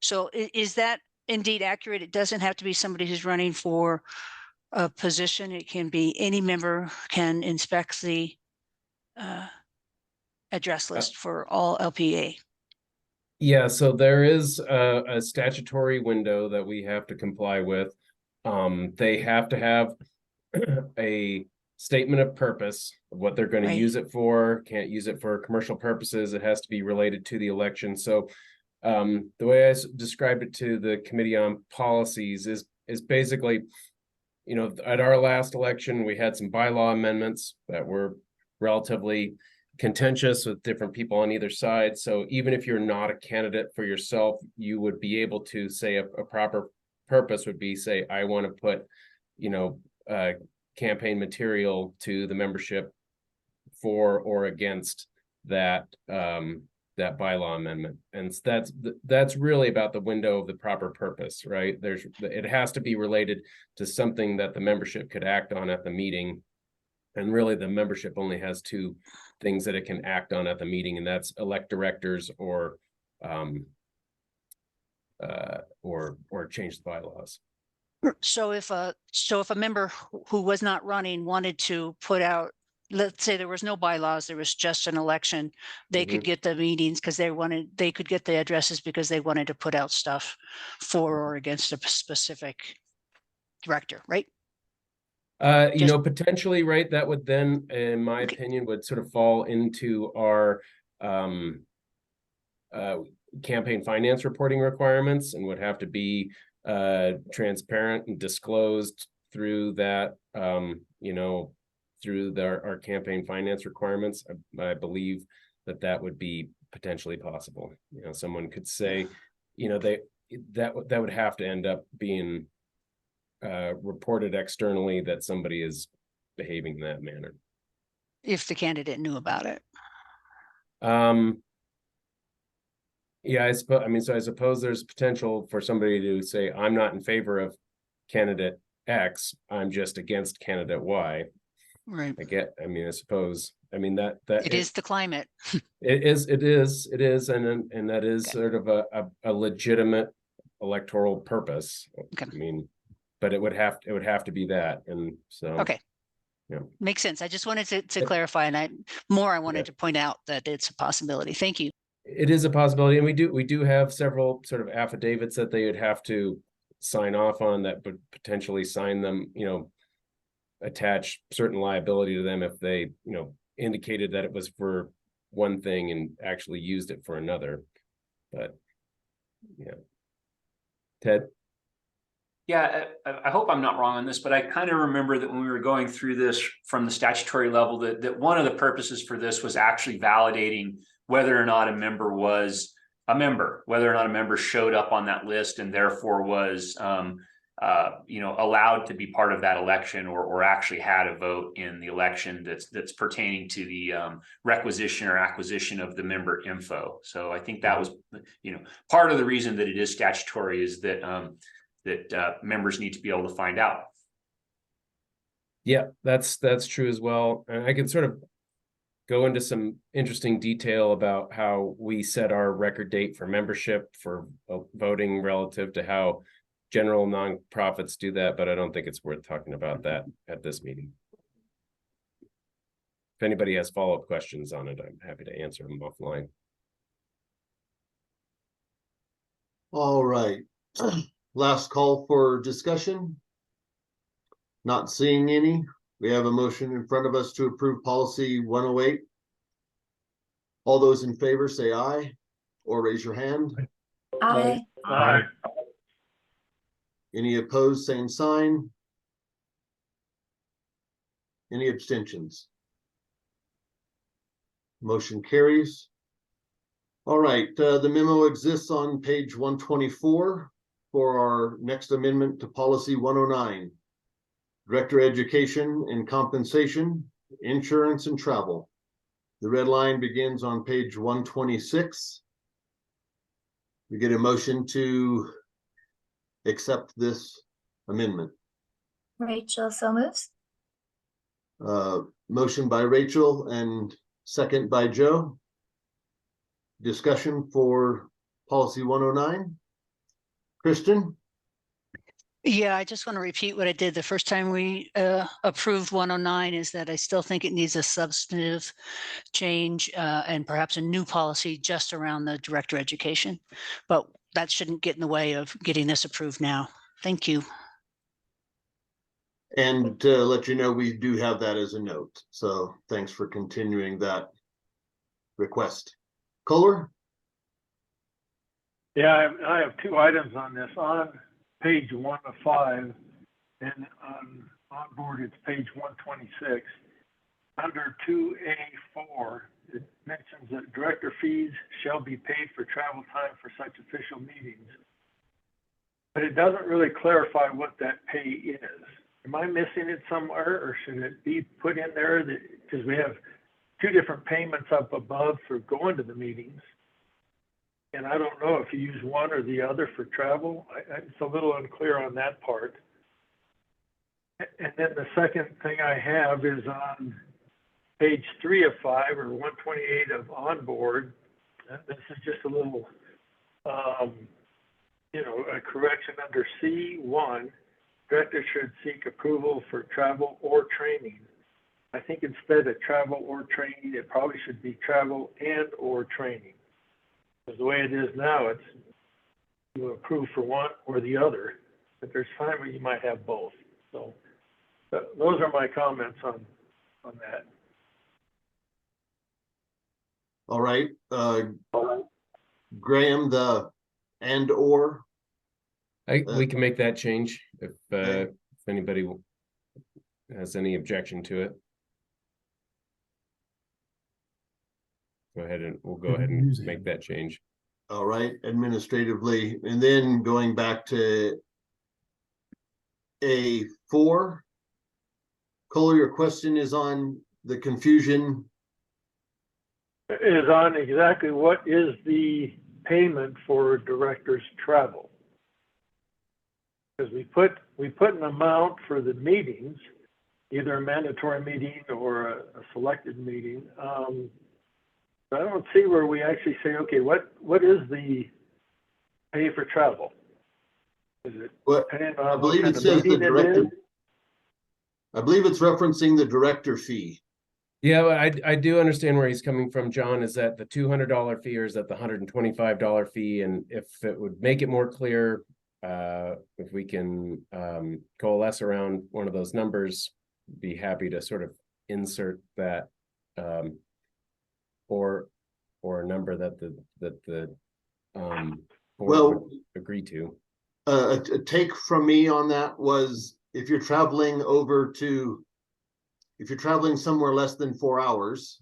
So is that indeed accurate? It doesn't have to be somebody who's running for a position. It can be any member can inspect the address list for all LPEA. Yeah, so there is a statutory window that we have to comply with. They have to have a statement of purpose of what they're going to use it for. Can't use it for commercial purposes. It has to be related to the election. So the way I described it to the Committee on Policies is basically, you know, at our last election, we had some bylaw amendments that were relatively contentious with different people on either side. So even if you're not a candidate for yourself, you would be able to say a proper purpose would be say, I want to put, you know, campaign material to the membership for or against that that bylaw amendment. And that's really about the window of the proper purpose, right? It has to be related to something that the membership could act on at the meeting. And really the membership only has 2 things that it can act on at the meeting, and that's elect directors or change the bylaws. So if a member who was not running wanted to put out, let's say there was no bylaws, there was just an election, they could get the meetings because they could get the addresses because they wanted to put out stuff for or against a specific director, right? You know, potentially, right? That would then, in my opinion, would sort of fall into our campaign finance reporting requirements and would have to be transparent and disclosed through that, you know, through our campaign finance requirements. I believe that would be potentially possible. You know, someone could say, you know, that would have to end up being reported externally that somebody is behaving in that manner. If the candidate knew about it. Yeah, I suppose there's potential for somebody to say, I'm not in favor of candidate X, I'm just against candidate Y. Right. I suppose, that It is the climate. it is, and that is Okay. sort of a legitimate electoral purpose. Okay. But it would have to be that, and so. Okay. Yeah. Makes sense. I just wanted to Yep. clarify, and I wanted Yeah. to point out that it's a possibility. Thank you. It is a possibility, and we do have several sort of affidavits that they would have to sign off on that would potentially sign them, attach certain liability to them if they, indicated that it was for one thing and actually used it for another. But yeah. Ted? Yeah, I hope I'm not wrong on this, but I kind of remember that when we were going through this from the statutory level, that one of the purposes for this was actually validating whether or not a member was a member, whether or not a member showed up on that list and therefore was, allowed to be part of that election or actually had a vote in the election that's pertaining to the requisition or acquisition of the member info. So I think that was, part of the reason that it is statutory is that members need to be able to find out. Yeah, that's true as well. And I can sort of go into some interesting detail about how we set our record date for membership for voting relative to how general nonprofits do that, but I don't think it's worth talking about that at this meeting. If anybody has follow-up questions on it, I'm happy to answer them offline. All right. Last call for discussion. Not seeing any. We have a motion in front of us to approve policy 108. All those in favor say aye or raise your hand. Aye. Aye. Any opposed, same sign. Any abstentions? Motion carries. All right, the memo exists on page 124 for our next amendment to policy 109. Director Education and Compensation, Insurance and Travel. The red line begins on page 126. We get a motion to accept this amendment. Rachel so moves. Motion by Rachel and second by Joe. Discussion for policy 109. Kristen? Yeah, I just want to repeat what I did the first time we approved 109 is that I still think it needs a substantive change and perhaps a new policy just around the director education. But that shouldn't get in the way of getting this approved now. Thank you. And to let you know, we do have that as a note. So thanks for continuing that request. Kohler? Yeah, I have two items on this. On page 1 of 5, and on board it's page 126. Under 2A4, it mentions that director fees shall be paid for travel time for such official meetings. But it doesn't really clarify what that pay is. Am I missing it somewhere, or should it be put in there? Because we have two different payments up above for going to the meetings. And I don't know if you use one or the other for travel. It's a little unclear on that part. And then the second thing I have is on page 3 of 5 or 128 of onboard. This is just a little, a correction under C1. Director should seek approval for travel or training. I think instead of travel or training, it probably should be travel and or training. Because the way it is now, it's you approve for one or the other, but there's time where you might have both. So those are my comments on that. All right. Graham, the and or. We can make that change if anybody has any objection to it. We'll go ahead and make that change. All right, administratively, and then going back to 2A4. Cole, your question is on the confusion. Is on exactly what is the payment for director's travel? Because we put an amount for the meetings, either a mandatory meeting or a selected meeting. I don't see where we actually say, okay, what is the pay for travel? Is it depending on I what believe kind it of says the meeting it director. is? I believe it's referencing the director fee. Yeah, but I do understand where he's coming from, John. Is that the $200 fee or is that the $125 fee? And if it would make it more clear, if we can coalesce around one of those numbers, be happy to sort of insert that or a number that the board would agree to. A take from me on that was if you're traveling somewhere less than 4 hours,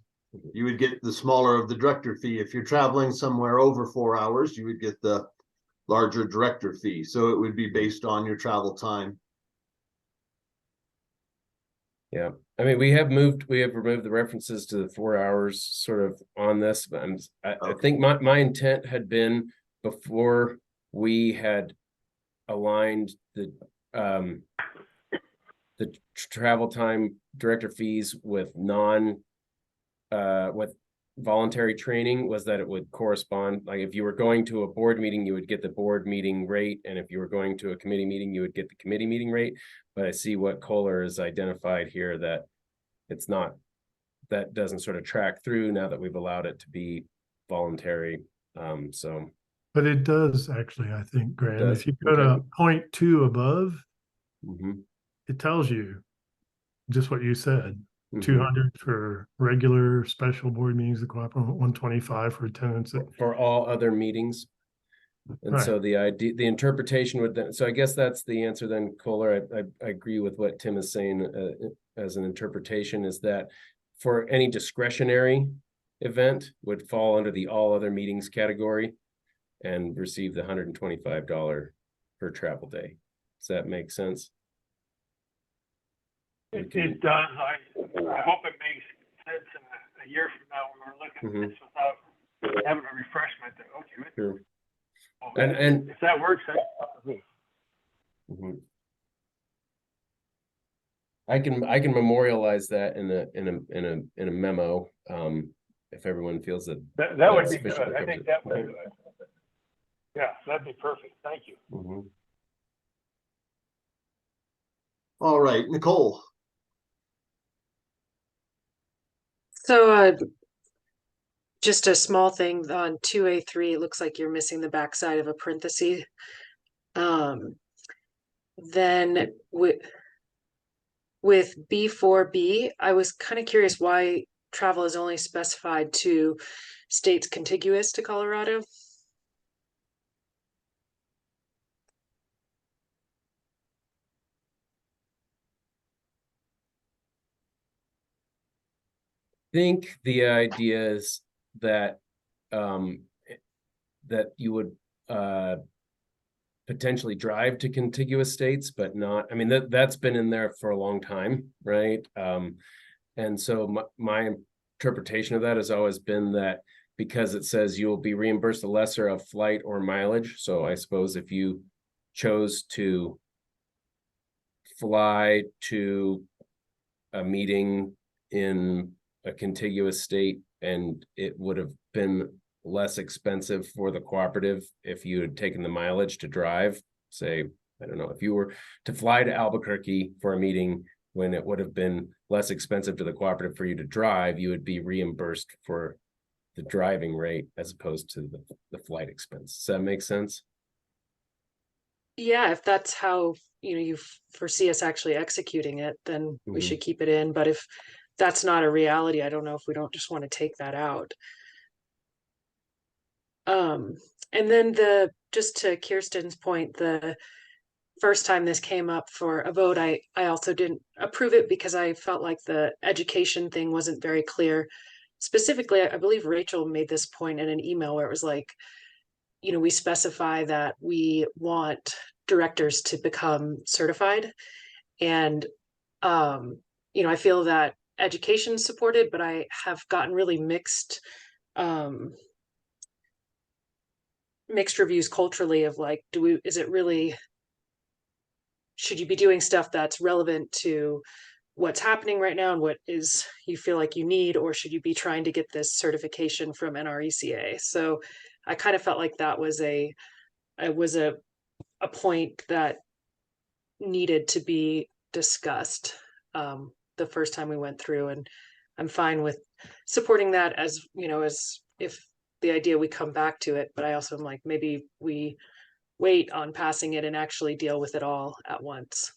you would get the smaller of the director fee. If you're traveling somewhere over 4 hours, you would get the larger director fee. So it would be based on your travel time. Yeah, I mean, we have removed the references to the 4 hours sort of on this, but I think my intent had been before we had aligned the travel time director fees with with voluntary training, was that it would correspond. Like if you were going to a board meeting, you would get the board meeting rate, and if you were going to a committee meeting, you would get the committee meeting rate. But I see what Kohler has identified here, that it's not, that doesn't sort of track through now that we've allowed it to be voluntary. But it does actually, I think, Graham. Does, if you go to 0.2 above, mm-hmm. It tells you just what you said. Mm-hmm. 200 for regular special board meetings, the cooperative, 125 for attendance for all other meetings. And so the interpretation would then, so I guess that's the answer then, Kohler. I agree with what Tim is saying as an interpretation, is that for any discretionary event would fall under the all other meetings category and receive the $125 per travel day. Does that make sense? It does. I hope it makes sense in a year from now when we're looking at this without having a refreshment. Okay, sure. And if that works, that's I can memorialize that in a memo if everyone feels that would be good. I think that would be good. Yeah, that'd be perfect. Thank you. All right, Nicole. So just a small thing on 2A3, it looks like you're missing the backside of a parenthesis. Then with B4B, I was kind of curious why travel is only specified to states contiguous to Colorado. I think the idea is that that you would potentially drive to contiguous states, but not, I mean, that's been in there for a long time, right? And so my interpretation of that has always been that because it says you will be reimbursed the lesser of flight or mileage. So I suppose if you chose to fly to a meeting in a contiguous state, and it would have been less expensive for the cooperative if you had taken the mileage to drive, say, I don't know, if you were to fly to Albuquerque for a meeting when it would have been less expensive to the cooperative for you to drive, you would be reimbursed for the driving rate as opposed to the flight expense. Does that make sense? Yeah, if that's how you foresee us actually executing it, then we should keep it in. But if that's not a reality, I don't know if we don't just want to take that out. And then just to Kirsten's point, the first time this came up for a vote, I also didn't approve it because I felt like the education thing wasn't very clear. Specifically, I believe Rachel made this point in an email where it was like, we specify that we want directors to become certified. And, I feel that education is supported, but I have gotten really mixed reviews culturally of like, is it really, should you be doing stuff that's relevant to what's happening right now and what is you feel like you need, or should you be trying to get this certification from NRECA? So I kind of felt like that was a point that needed to be discussed the first time we went through, and I'm fine with supporting that as if the idea we come back to it, but I also am like, maybe we wait on passing it and actually deal with it all at once.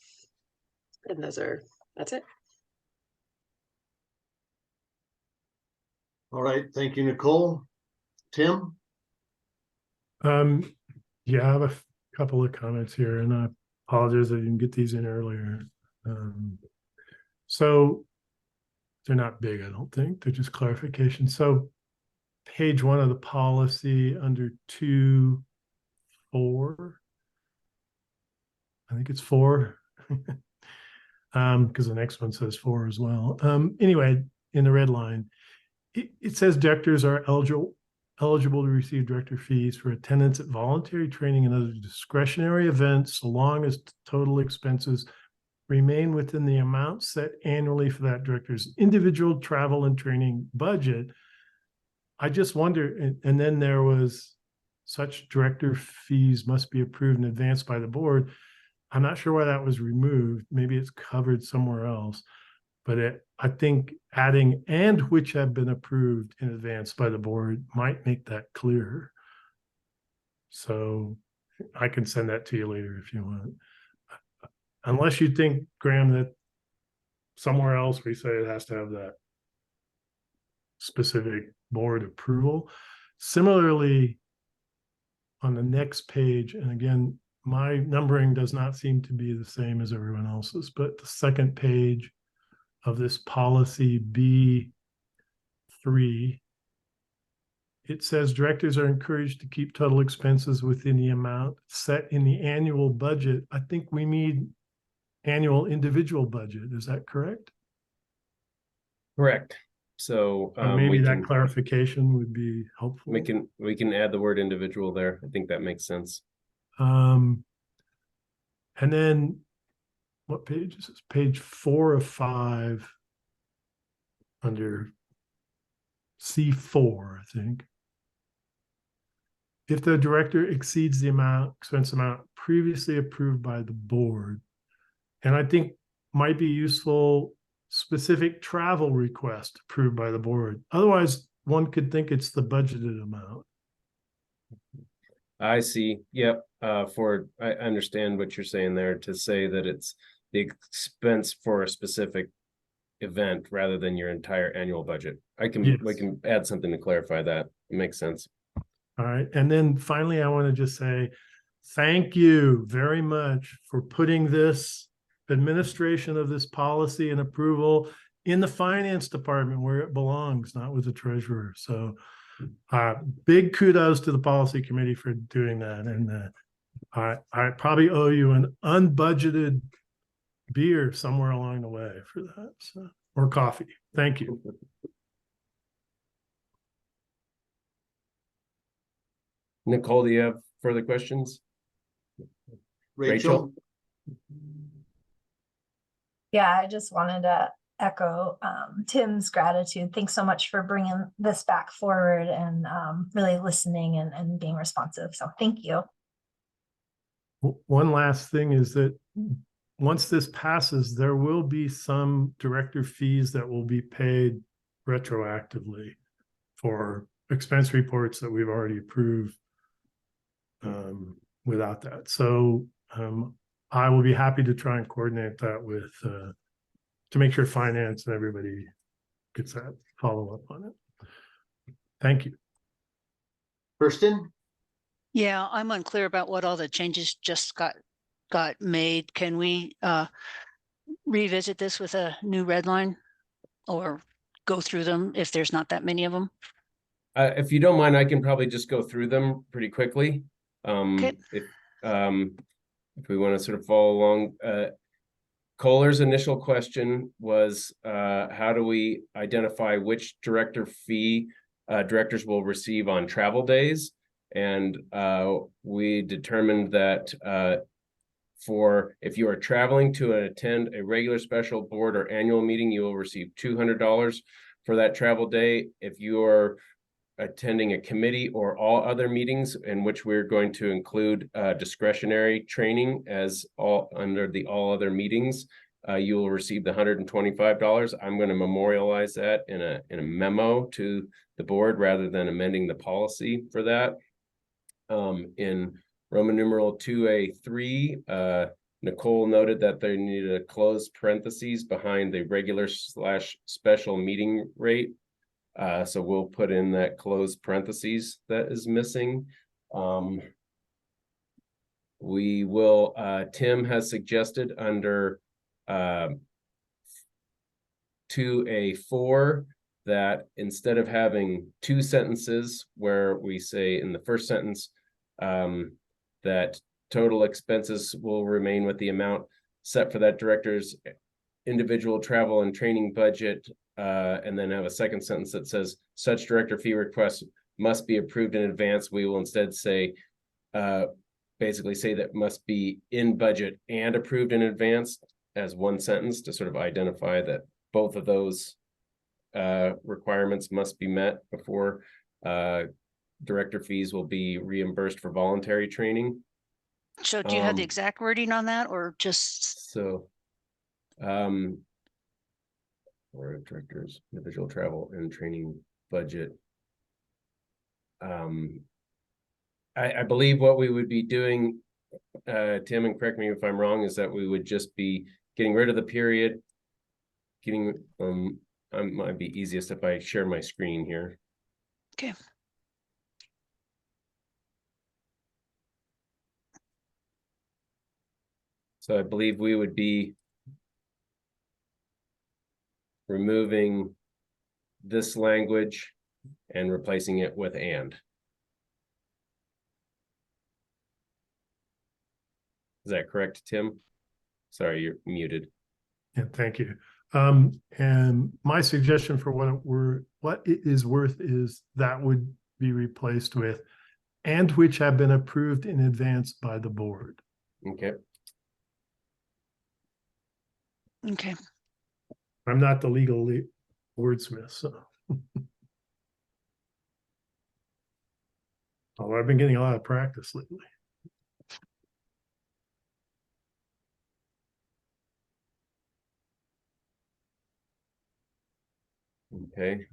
And that's it. All right, thank you, Nicole. Tim? Yeah, I have a couple of comments here, and I apologize I didn't get these in earlier. So they're not big, I don't think. They're just clarification. So page 1 of the policy under 2.4, I think it's 4, because the next one says 4 as well. Anyway, in the red line, it says directors are eligible to receive director fees for attendance at voluntary training and other discretionary events, so long as total expenses remain within the amount set annually for that director's individual travel and training budget. I just wonder, and then there was such director fees must be approved in advance by the board. I'm not sure why that was removed. Maybe it's covered somewhere else, but I think adding "and which have been approved in advance by the board" might make that clearer. So I can send that to you later if you want. Unless you think, Graham, that somewhere else we say it has to have that specific board approval. Similarly, on the next page, and again, my numbering does not seem to be the same as everyone else's, but the second page of this policy B3, it says directors are encouraged to keep total expenses within the amount set in the annual budget. I think we need annual individual budget. Is that correct? Correct. So maybe that clarification would be helpful. We can add the word individual there. I think that makes sense. And then what page is this? Page 4 of 5 under C4, I think. If the director exceeds the expense amount previously approved by the board, and I think might be useful, specific travel request approved by the board. Otherwise, one could think it's the budgeted amount. I see. Yep. I understand what you're saying there, to say that it's the expense for a specific event rather than your entire annual budget. We can add something to clarify that. It makes sense. All right. And then finally, I want to just say thank you very much for putting this administration of this policy and approval in the finance department where it belongs, not with the treasurer. So big kudos to the policy committee for doing that. And I probably owe you an unbudgeted beer somewhere along the way for that, so, or coffee. Thank you. Nicole, do you have further questions? Rachel? Yeah, I just wanted to echo Tim's gratitude. Thanks so much for bringing this back forward and really listening and being responsive. So thank you. One last thing is that once this passes, there will be some director fees that will be paid retroactively for expense reports that we've already approved without that. So I will be happy to try and coordinate that with to make sure finance and everybody gets that follow up on it. Thank you. Kirsten? Yeah, I'm unclear about what all the changes just got made. Can we revisit this with a new red line or go through them if there's not that many of them? If you don't mind, I can probably just go through them pretty quickly. Okay. if we want to sort of follow along, Kohler's initial question was, how do we identify which director fee directors will receive on travel days? And we determined that for if you are traveling to attend a regular special board or annual meeting, you will receive $200 for that travel day. If you are attending a committee or all other meetings in which we're going to include discretionary training as all under the all other meetings, you will receive the $125. I'm going to memorialize that in a memo to the board rather than amending the policy for that. In Roman numeral 2A3, Nicole noted that they needed a closed parentheses behind the regular/special meeting rate. So we'll put in that closed parentheses that is missing. We will, Tim has suggested under 2A4 that instead of having two sentences where we say in the first sentence that total expenses will remain with the amount set for that director's individual travel and training budget, and then have a second sentence that says such director fee requests must be approved in advance. We will instead say, basically say that must be in budget and approved in advance as one sentence to sort of identify that both of those requirements must be met before director fees will be reimbursed for voluntary training. So do you have the exact wording on that or just? So, or directors, individual travel and training budget. I believe what we would be doing, Tim, and correct me if I'm wrong, is that we would just be getting rid of the period, getting, it might be easiest if I share my screen here. Okay. So I believe we would be removing this language and replacing it with and. Is that correct, Tim? Sorry, you're muted. Yeah, thank you. And my suggestion for what it is worth is that would be replaced with and which have been approved in advance by the board. Okay. Okay. I'm not the legal wordsmith, so. Although I've been getting a lot of practice lately. Okay.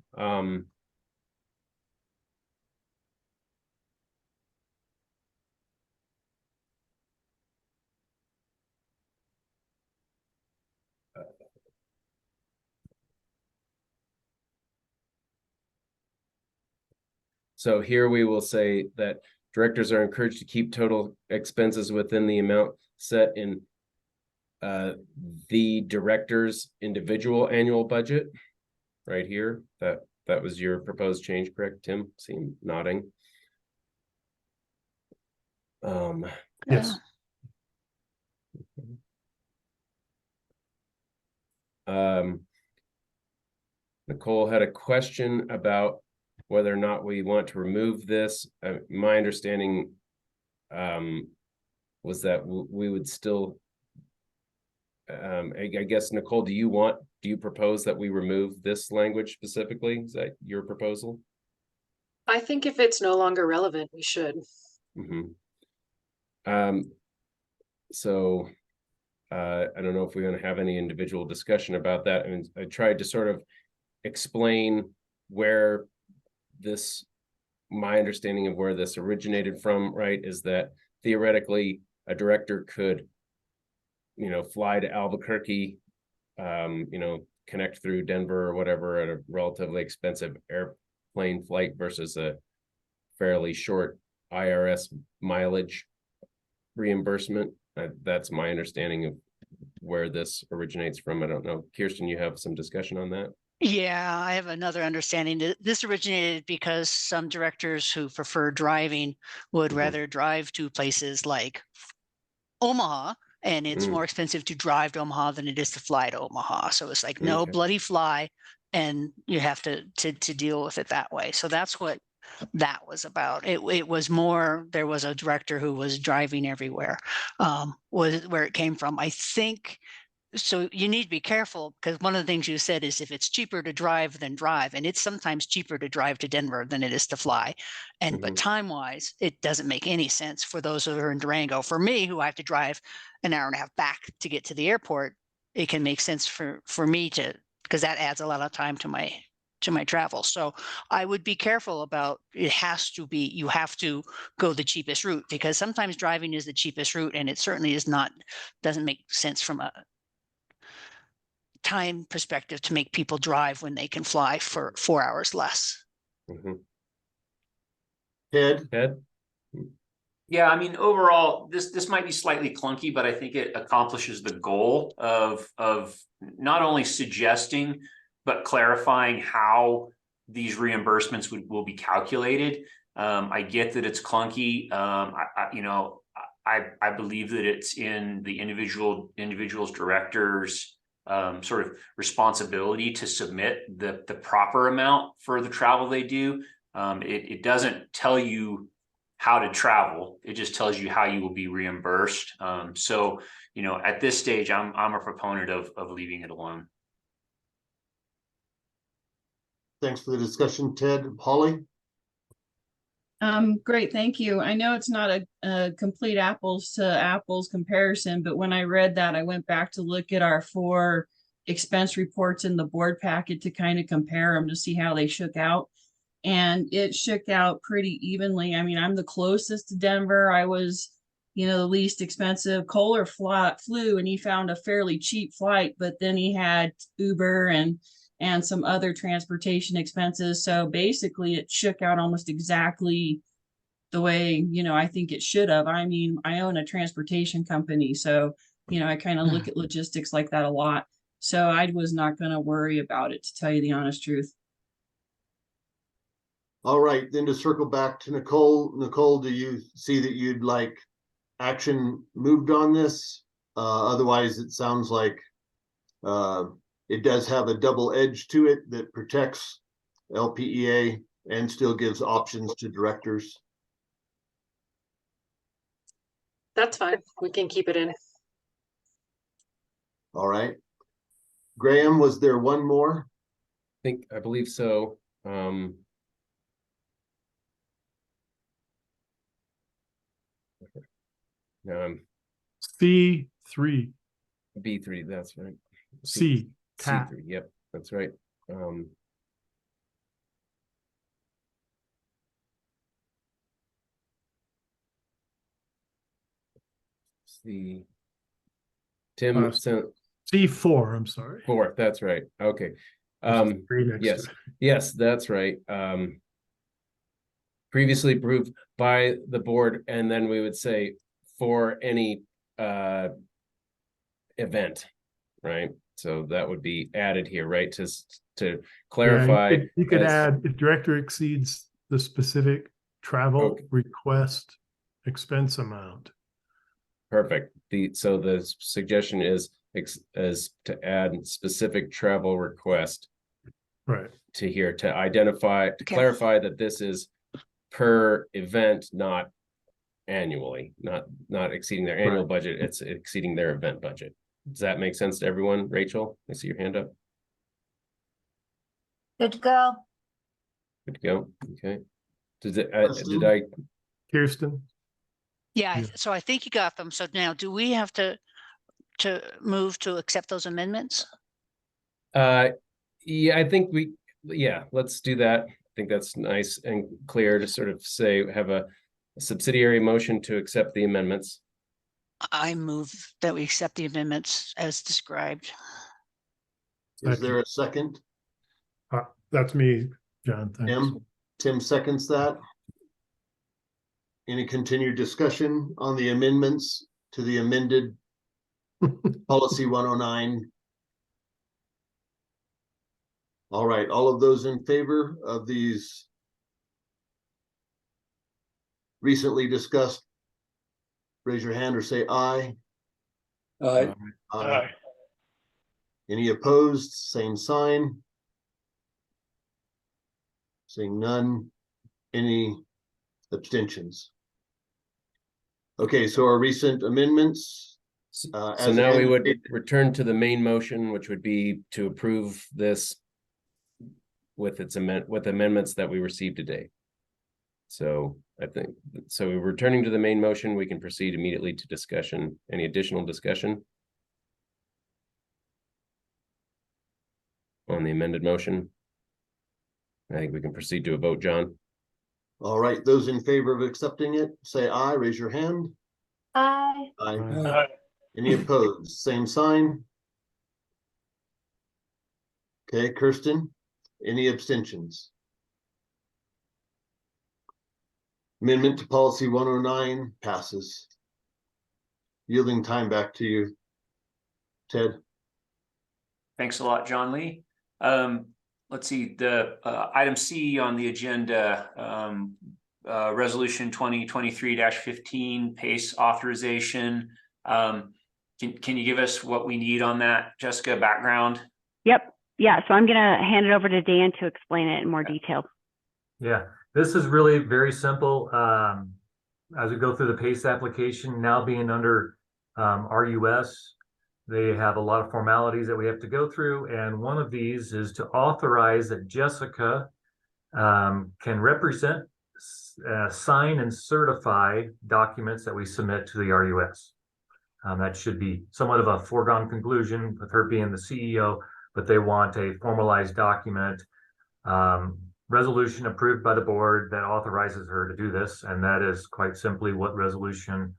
So here we will say that directors are encouraged to keep total expenses within the amount set in the director's individual annual budget. Right here, that was your proposed change, correct, Tim? Seem nodding. Yes. Nicole had a question about whether or not we want to remove this. My understanding was that we would still, I guess, Nicole, do you propose that we remove this language specifically? Is that your proposal? I think if it's no longer relevant, we should. Mm-hmm. So I don't know if we're going to have any individual discussion about that. I mean, I tried to sort of explain where my understanding of where this originated from, right, is that theoretically a director could, fly to Albuquerque, connect through Denver or whatever at a relatively expensive airplane flight versus a fairly short IRS mileage reimbursement. That's my understanding of where this originates from. I don't know. Kirsten, you have some discussion on that? Yeah, I have another understanding that this originated because some directors who prefer driving would rather drive to places like Omaha, and it's Mm. more expensive to drive to Omaha than it is to fly to Omaha. So it's like, no Okay. bloody fly, and you have to deal with it that way. So that's what that was about. It was more, there was a director who was driving everywhere, was where it came from. I think, so you need to be careful, because one of the things you said is if it's cheaper to drive than drive, and it's sometimes cheaper to drive to Denver than it is to fly. And but time wise, it doesn't make any sense for those who are in Durango. For me, who I have to drive an hour and a half back to get to the airport, it can make sense for me to, because that adds a lot of time to my travel. So I would be careful about, it has to be, you have to go the cheapest route, because sometimes driving is the cheapest route, and it certainly is not, doesn't make sense from a time perspective to make people drive when they can fly for 4 hours less. Ted? Yeah, I mean, overall, this might be slightly clunky, but I think it accomplishes the goal of not only suggesting, but clarifying how these reimbursements will be calculated. I get that it's clunky. I believe that it's in the individual's directors' sort of responsibility to submit the proper amount for the travel they do. It doesn't tell you how to travel. It just tells you how you will be reimbursed. So, at this stage, I'm a proponent of leaving it alone. Thanks for the discussion, Ted. Holly? Great, thank you. I know it's not a complete apples to apples comparison, but when I read that, I went back to look at our 4 expense reports in the board packet to kind of compare them to see how they shook out. And it shook out pretty evenly. I mean, I'm the closest to Denver. I was, the least expensive. Kohler flew, and he found a fairly cheap flight, but then he had Uber and some other transportation expenses. So basically it shook out almost exactly the way, I think it should have. I mean, I own a transportation company, so, I kind of look at logistics like that a lot. So I was not going to worry about it, to tell you the honest truth. All right, then to circle back to Nicole. Nicole, do you see that you'd like action moved on this? Otherwise, it sounds like it does have a double edge to it that protects LPEA and still gives options to directors. That's fine. We can keep it in. All right. Graham, was there one more? I believe so. C3. B3, that's right. C. C3, yep, that's right. Tim sent C4, I'm sorry. 4, that's right. Okay. Yes, that's right. Previously approved by the board, and then we would say for any event, right? So that would be added here, right? To clarify. Yeah, you could add, if director exceeds the specific travel request expense amount. Perfect. So the suggestion is to add specific travel request right to here, to identify, to clarify that this is per event, not annually, not exceeding their annual budget, it's exceeding their event budget. Does that make sense to everyone? Rachel, I see your hand up. Good to go. Good to go. Okay. Did I? Kirsten? Yeah, so I think you got them. So now, do we have to move to accept those amendments? Yeah, I think let's do that. I think that's nice and clear to sort of say, have a subsidiary motion to accept the amendments. I move that we accept the amendments as described. Is there a second? That's me, John. Thanks. Tim seconds that. Any continued discussion on the amendments to the amended policy 109? All right, all of those in favor of these recently discussed, raise your hand or say aye. Aye. Aye. Any opposed? Same sign. Seeing none. Any abstentions? Okay, so our recent amendments. So as now we would indicated- return to the main motion, which would be to approve this with its amendments that we received today. So I think, so we're returning to the main motion. We can proceed immediately to discussion. Any additional discussion on the amended motion? I think we can proceed to a vote, John. All right, those in favor of accepting it, say aye, raise your hand. Aye. Aye. Aye. Any opposed? Same sign. Okay, Kirsten, any abstentions? Amendment to policy 109 passes. Yielding time back to you, Ted. Thanks a lot, John Lee. Let's see, the item C on the agenda, resolution 2023-15 PACE authorization. Can you give us what we need on that, Jessica, background? Yep. Yeah. So I'm going to hand it over to Dan to explain it in more detail. Yeah, this is really very simple. As we go through the PACE application, now being under RUS, they have a lot of formalities that we have to go through. And one of these is to authorize that Jessica can represent, sign and certify documents that we submit to the RUS. That should be somewhat of a foregone conclusion with her being the CEO, but they want a formalized document, resolution approved by the board that authorizes her to do this. And that is quite simply what resolution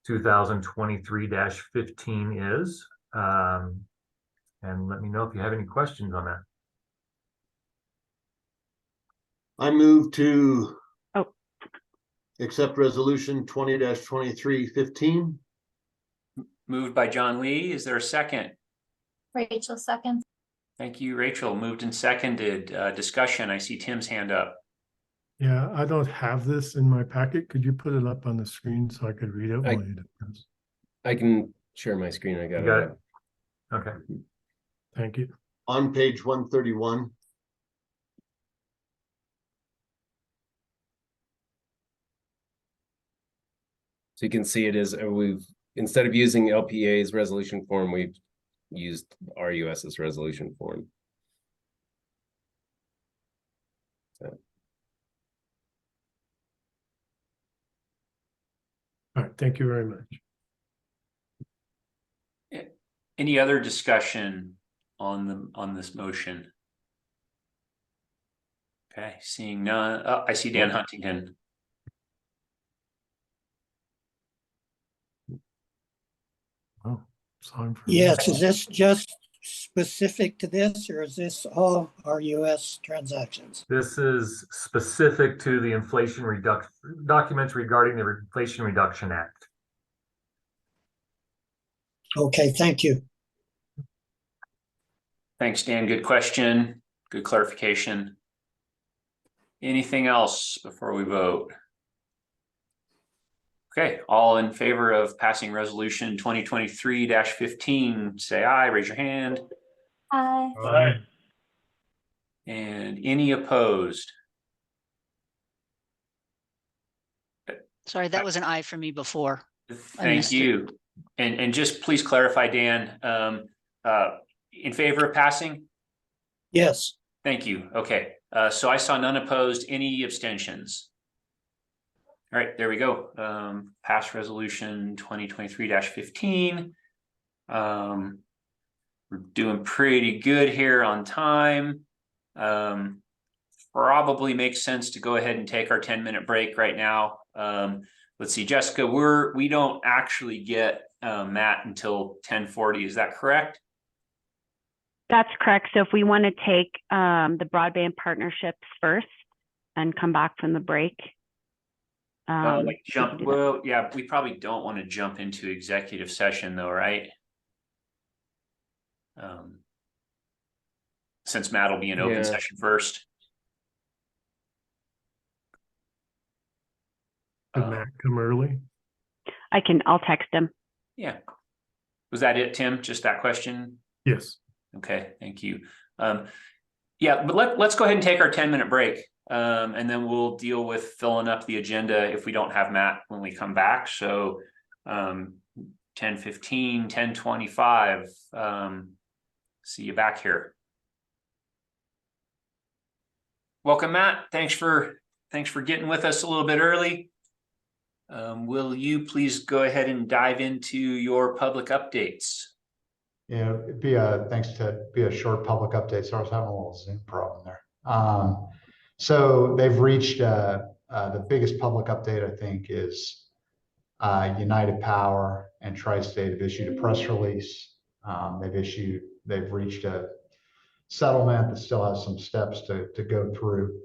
2023-15 is. And let me know if you have any questions on that. I move to accept resolution 20-23-15. Moved by John Lee. Is there a second? Rachel seconds. Thank you, Rachel. Moved and seconded. Discussion. I see Tim's hand up. Yeah, I don't have this in my packet. Could you put it up on the screen so I could read it while you do this? I can share my screen. I got got it. Okay. Thank you. On page 131. So you can see it is, we've, instead of using LPEA's resolution form, we've used RUS's resolution form. So. All right, thank you very much. Any other discussion on this motion? Okay, seeing none. Oh, I see Dan Huntington. Oh, sorry for Yes, is this just specific to this, or is this all RUS transactions? This is specific to the Inflation Reduction documents regarding the Inflation Reduction Act. Okay, thank you. Thanks, Dan. Good question. Good clarification. Anything else before we vote? Okay, all in favor of passing resolution 2023-15, say aye, raise your hand. Aye. Aye. And any opposed? Sorry, that was an aye for me before. Thank you. And just please clarify, Dan, in favor of passing? Yes. Thank you. Okay, so I saw none opposed, any abstentions? All right, there we go. Pass resolution 2023-15. We're doing pretty good here on time. Probably makes sense to go ahead and take our 10-minute break right now. Let's see, Jessica, we don't actually get Matt until 10:40. Is that correct? That's correct. So if we want to take the broadband partnerships first and come back from the break. Like jump. Well, yeah, we probably don't want to jump into executive session though, right? Since Matt will be in open session first. Did Matt come early? I'll text him. Yeah. Was that it, Tim? Just that question? Yes. Okay, thank you. Yeah, but let's go ahead and take our 10-minute break. And then we'll deal with filling up the agenda if we don't have Matt when we come back. So 10:15, 10:25. See you back here. Welcome, Matt. Thanks for getting with us a little bit early. Will you please go ahead and dive into your public updates? Yeah, thanks to be a short public update. So I was having a little Zoom problem there. So they've reached the biggest public update, I think, is United Power and Tri-State have issued a press release. They've reached a settlement that still has some steps to go through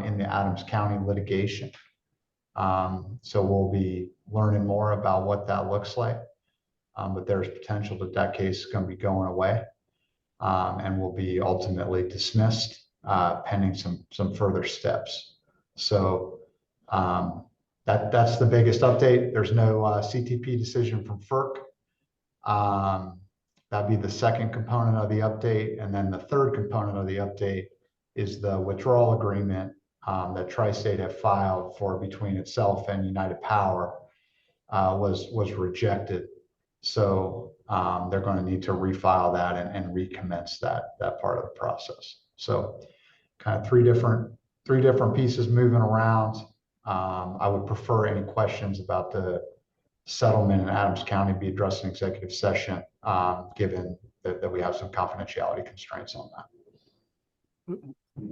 in the Adams County litigation. So we'll be learning more about what that looks like. But there's potential that case is going to be going away and will be ultimately dismissed pending some further steps. So that's the biggest update. There's no CTP decision from FERC. That'd be the second component of the update. And then the third component of the update is the withdrawal agreement that Tri-State have filed for between itself and United Power was rejected. So they're going to need to refile that and recommence that part of the process. So kind of three different pieces moving around. I would prefer any questions about the settlement in Adams County be addressed in executive session, given that we have some confidentiality constraints on that.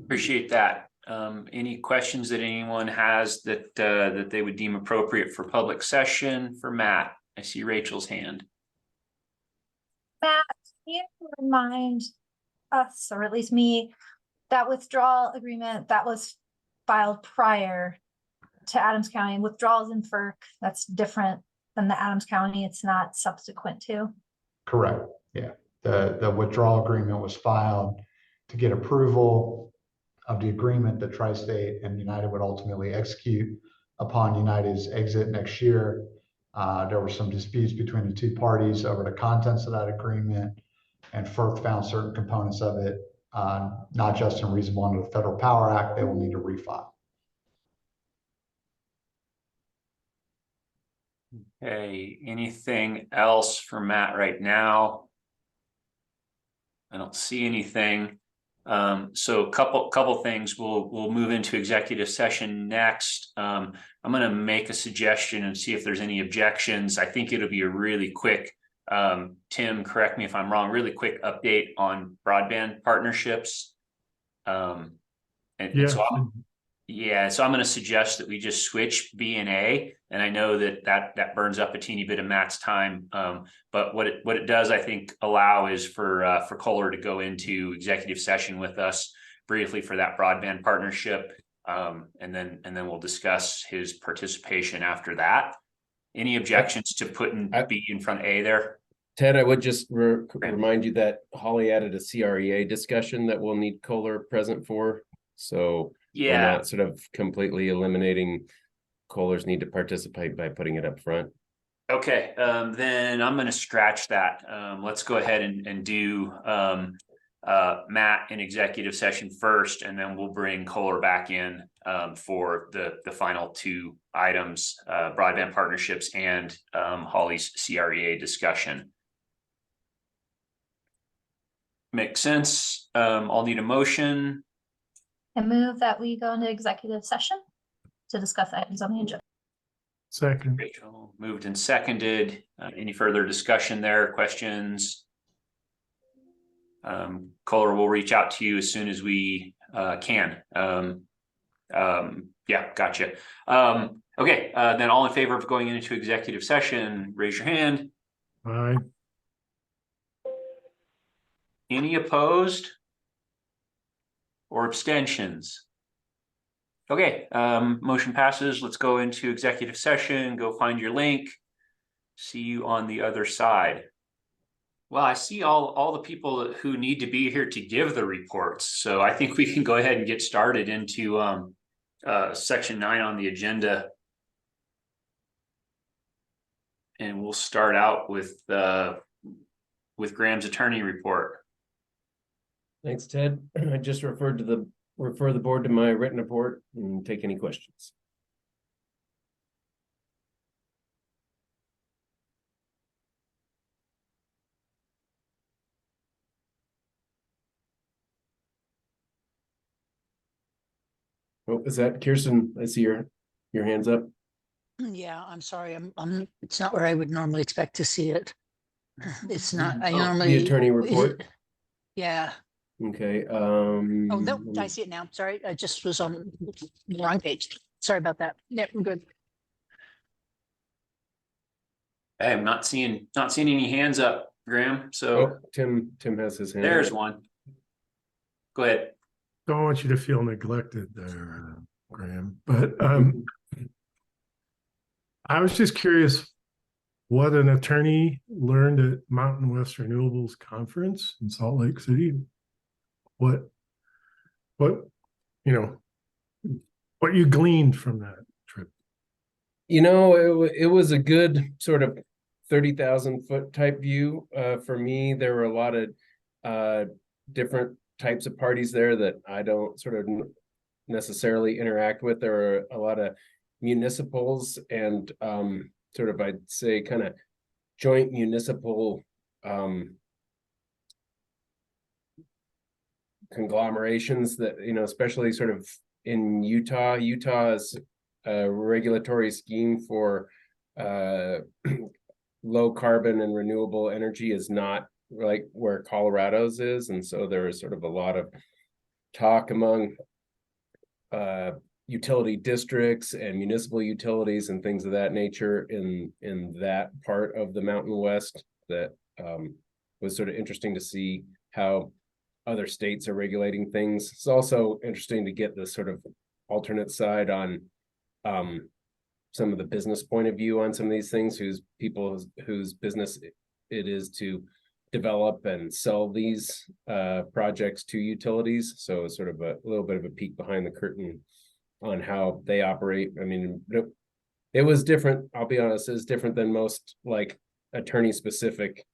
Appreciate that. Any questions that anyone has that they would deem appropriate for public session for Matt? I see Rachel's hand. Matt, can you remind us, or at least me, that withdrawal agreement that was filed prior to Adams County, withdrawals in FERC, that's different than the Adams County, it's not subsequent to? Correct, yeah. The withdrawal agreement was filed to get approval of the agreement that Tri-State and United would ultimately execute upon United's exit next year. There were some disputes between the two parties over the contents of that agreement, and FERC found certain components of it not just unreasonable under the Federal Power Act. They will need to refile. Okay, anything else for Matt right now? I don't see anything. So a couple things. We'll move into executive session next. I'm going to make a suggestion and see if there's any objections. I think it'll be a really quick, Tim, correct me if I'm wrong, really quick update on broadband partnerships. So I'm going to suggest that we just switch B and A, and I know that burns up a teeny bit of Matt's time. But what it does, I think, allow is for Kohler to go into executive session with us briefly for that broadband partnership, and then we'll discuss his participation after that. Any objections to putting B in front of A there? Ted, I would just remind you that Holly added a CREA discussion that we'll need Kohler present for. So we're not sort of completely eliminating Kohler's need to participate by putting it up front. Okay, then I'm going to scratch that. Let's go ahead and do Matt in executive session first, and then we'll bring Kohler back in for the final two items, broadband partnerships and Holly's CREA discussion. Makes sense. I'll need a motion. I move that we go into executive session to discuss items on the agenda. Second. Rachel moved and seconded. Any further discussion there? Questions? Kohler will reach out to you as soon as we can. Yeah, gotcha. Okay, then all in favor of going into executive session, raise your hand. Aye. Any opposed or abstentions? Okay, motion passes. Let's go into executive session. Go find your link. See you on the other side. Well, I see all the people who need to be here to give the reports. So I think we can go ahead and get started into section 9 on the agenda. And we'll start out with with Graham's attorney report. Thanks, Ted. I just refer the board to my written report and take any questions. Oh, is that Kirsten? I see your hands up. Yeah, I'm sorry. It's not where I would normally expect to see it. It's not, I Oh, normally. the attorney is report. it- Yeah. Okay. Oh, no, I see it now. Sorry. I just was on the wrong page. Sorry about that. Yeah, we're good. Hey, I'm not seeing any hands up, Graham. So Oh, Tim has his hand. there's up. one. Go ahead. Don't want you to feel neglected there, Graham, but I was just curious what an attorney learned at Mountain West Renewables Conference in Salt Lake City. What what you gleaned from that trip. It was a good sort of 30,000 foot type view. For me, there were a lot of different types of parties there that I don't sort of necessarily interact with. There are a lot of municipals and sort of, I'd say, kind of joint municipal conglomerations that, especially sort of in Utah. Utah is a regulatory scheme for low carbon and renewable energy is not like where Colorado's is. And so there is sort of a lot of talk among utility districts and municipal utilities and things of that nature in that part of the Mountain West that was sort of interesting to see how other states are regulating things. It's also interesting to get the sort of alternate side on some of the business point of view on some of these things, whose business it is to develop and sell these projects to utilities. So it's sort of a little bit of a peek behind the curtain on how they operate. I mean, it was different. I'll be honest, it's different than most like attorney specific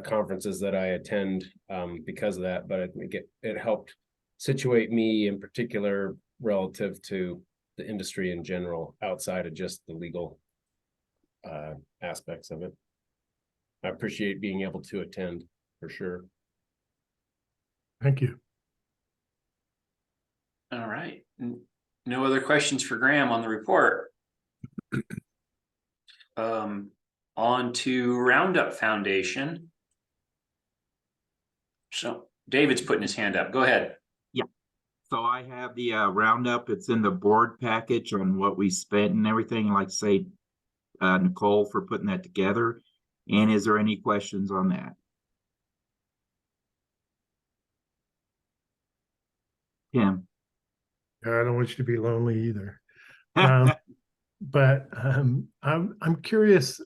conferences that I attend because of that. But I think it helped situate me in particular relative to the industry in general, outside of just the legal aspects of it. I appreciate being able to attend for sure. Thank you. All right. No other questions for Graham on the report. On to Roundup Foundation. So David's putting his hand up. Go ahead. Yeah. So I have the roundup. It's in the board package on what we spent and everything. Like say, Nicole for putting that together. And is there any questions on that? Tim. I don't want you to be lonely either. But I'm curious.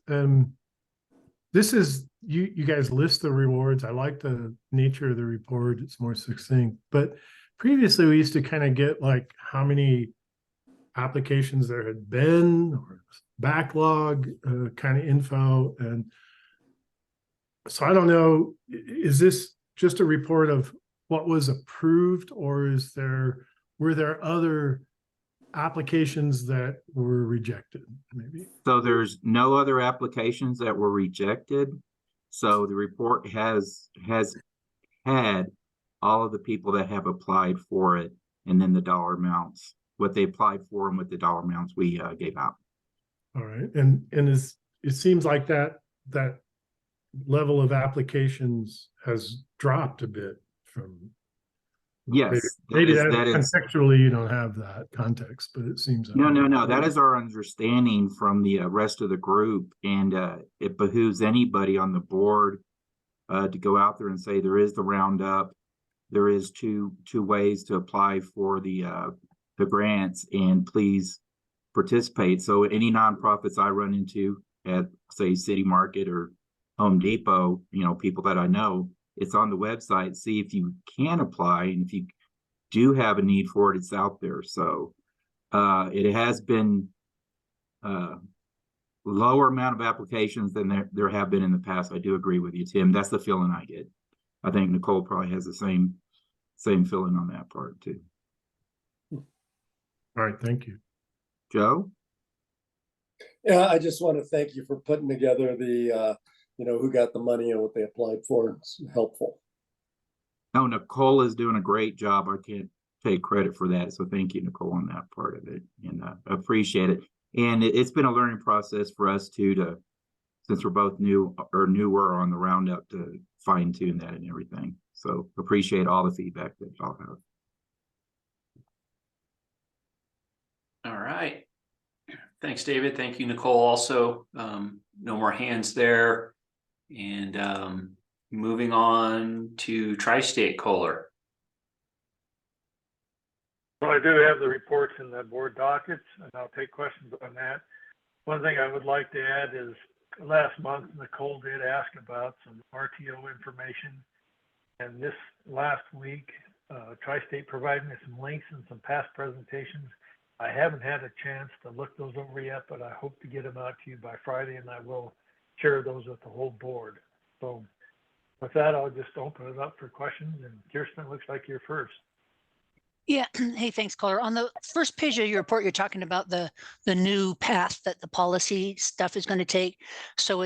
This is you guys list the rewards. I like the nature of the report. It's more succinct. But previously we used to kind of get like how many applications there had been or backlog kind of info. And so I don't know, is this just a report of what was approved, or were there other applications that were rejected maybe? So there's no other applications that were rejected. So the report has had all of the people that have applied for it, and then the dollar amounts, what they applied for and what the dollar amounts we gave out. All right. And it seems like that level of applications has dropped a bit from. Yes, maybe that is contextually you don't have that context, but it seems no. That is our understanding from the rest of the group, and it behooves anybody on the board to go out there and say there is the roundup. There is two ways to apply for the grants, and please participate. So any nonprofits I run into at say City Market or Home Depot, people that I know, it's on the website. See if you can apply, and if you do have a need for it, it's out there. So it has been lower amount of applications than there have been in the past. I do agree with you, Tim. That's the feeling I get. I think Nicole probably has the same feeling on that part too. All right, thank you. Joe? Yeah, I just want to thank you for putting together the, who got the money and what they applied for. It's helpful. No, Nicole is doing a great job. I can't take credit for that. So thank you, Nicole, on that part of it. And I appreciate it. And it's been a learning process for us too, since we're both new or newer on the roundup, to fine tune that and everything. So appreciate all the feedback that y'all have. All right. Thanks, David. Thank you, Nicole. Also, no more hands there. And moving on to Tri-State Kohler. Well, I do have the reports in the board dockets, and I'll take questions on that. One thing I would like to add is last month, Nicole did ask about some RTO information. And this last week, Tri-State provided me some links and some past presentations. I haven't had a chance to look those over yet, but I hope to get them out to you by Friday, and I will share those with the whole board. So with that, I'll just open it up for questions. And Kirsten, looks like you're first. Yeah. Hey, thanks, Caller. On the first page of your report, you're talking about the new path that the policy stuff is going to take. So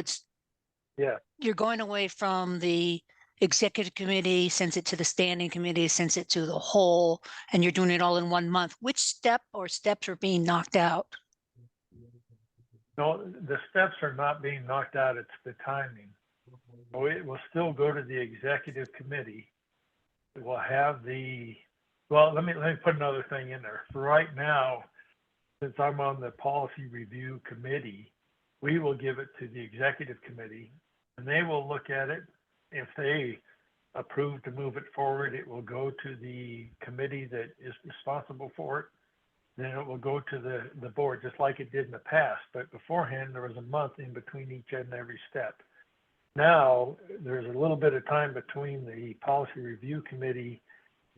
you're going away from the executive committee, sends it to the standing committee, sends it to the whole, and you're doing it all in 1 month. Which step or steps are being knocked out? No, the steps are not being knocked out. It's the timing. So it will still go to the executive committee. It will have well, let me put another thing in there. For right now, since I'm on the policy review committee, we will give it to the executive committee, and they will look at it. If they approve to move it forward, it will go to the committee that is responsible for it. Then it will go to the board, just like it did in the past. But beforehand, there was a month in between each and every step. Now, there's a little bit of time between the policy review committee